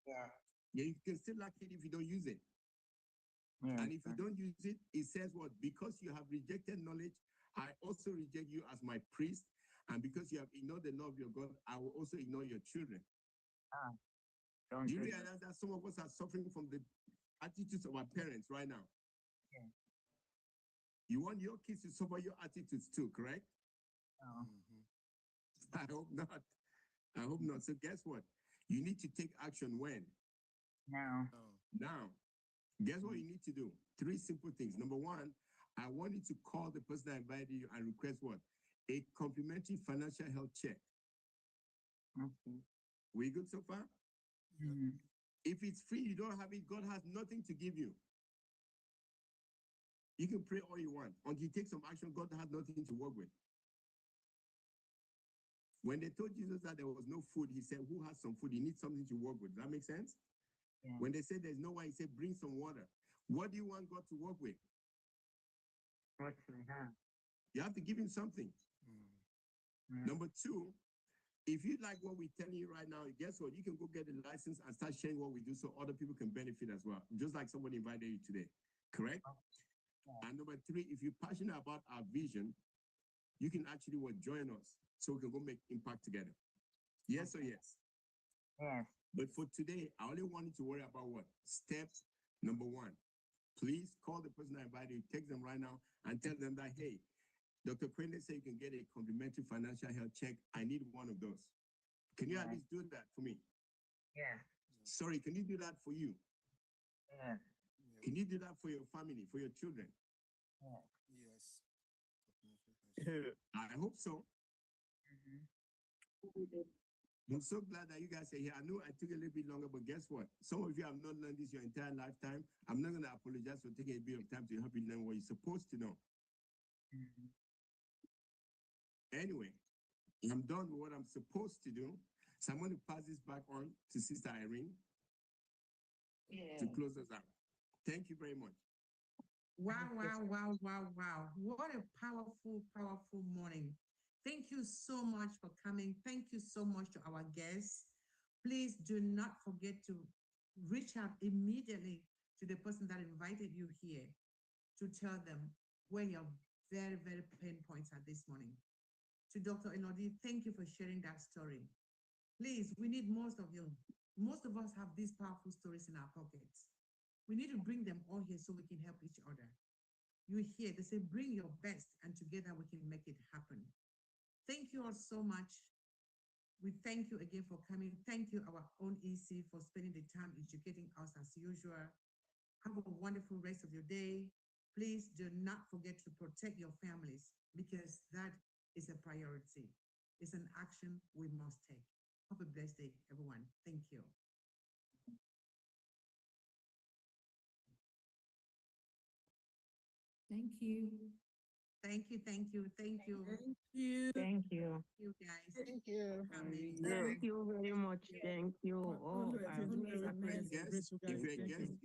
Speaker 7: Yeah.
Speaker 1: Yeah, you can still lack it if you don't use it.
Speaker 7: Yeah.
Speaker 1: And if you don't use it, it says what? Because you have rejected knowledge, I also reject you as my priest. And because you have ignored the law of your God, I will also ignore your children.
Speaker 7: Don't
Speaker 1: Do you
Speaker 7: do
Speaker 1: realize that some of us are suffering from the attitudes of our parents right now?
Speaker 7: Yeah.
Speaker 1: You want your kids to suffer your attitudes too, correct?
Speaker 7: No.
Speaker 1: I hope not. I hope not. So guess what? You need to take action when?
Speaker 7: No.
Speaker 1: Now. Guess what you need to do? 3 simple things. Number 1, I want you to call the person that invited you and request what? A complimentary financial health check.
Speaker 7: Okay.
Speaker 1: We good so far?
Speaker 7: Mhm.
Speaker 1: If it's free, you don't have it, God has nothing to give you. You can pray all you want. Until you take some action, God has nothing to work with. When they told Jesus that there was no food, he said, who has some food? He needs something to work with. Does that make sense?
Speaker 7: Yeah.
Speaker 1: When they said there's no one, he said, bring some water. What do you want God to work with?
Speaker 7: What do we have?
Speaker 1: You have to give him something.
Speaker 7: Yeah.
Speaker 1: Number 2, if you like what we're telling you right now, guess what? You can go get a license and start sharing what we do so other people can benefit as well, just like somebody invited you today, correct? And number 3, if you're passionate about our vision, you can actually join us so we can go make impact together. Yes or yes?
Speaker 7: Yes.
Speaker 1: But for today, I only want you to worry about what? Step number 1. Please call the person that invited you, text them right now and tell them that, hey, Dr. Quende said you can get a complimentary financial health check. I need one of those. Can you at
Speaker 7: Right.
Speaker 1: least do that for me?
Speaker 7: Yes.
Speaker 1: Sorry, can you do that for you?
Speaker 7: Yes.
Speaker 1: Can you do that for your family, for your children?
Speaker 7: Yes.
Speaker 2: Yes.
Speaker 1: I hope so.
Speaker 7: Mhm.
Speaker 1: I'm so glad that you guys are here. I know I took a little bit longer, but guess what? Some of you have not learned this your entire lifetime. I'm not going to apologize for taking a bit of time to help you learn what you're supposed to know.
Speaker 7: Mhm.
Speaker 1: Anyway, I'm done with what I'm supposed to do. So I'm going to pass this back on to Sister Irene to close us out. Thank you very much.
Speaker 8: Wow, wow, wow, wow, wow. What a powerful, powerful morning. Thank you so much for coming. Thank you so much to our guests. Please do not forget to reach out immediately to the person that invited you here to tell them where your very, very pain points are this morning. To Dr. Enodi, thank you for sharing that story. Please, we need most of you. Most of us have these powerful stories in our pockets. We need to bring them all here so we can help each other. You hear, they say, bring your best, and together we can make it happen. Thank you all so much. We thank you again for coming. Thank you, our own EC, for spending the time educating us as usual. Have a wonderful rest of your day. Please do not forget to protect your families, because that is a priority. It's an action we must take. Have a blessed day, everyone. Thank you.
Speaker 3: Thank you.
Speaker 8: Thank you, thank you, thank you.
Speaker 3: Thank you.
Speaker 7: Thank you.
Speaker 8: You guys.
Speaker 7: Thank you.
Speaker 8: Coming.
Speaker 4: Thank you very much. Thank you. Oh, I
Speaker 3: Honored,
Speaker 4: really
Speaker 3: honored,
Speaker 4: appreciate
Speaker 1: If you're a
Speaker 4: it.
Speaker 1: guest, you are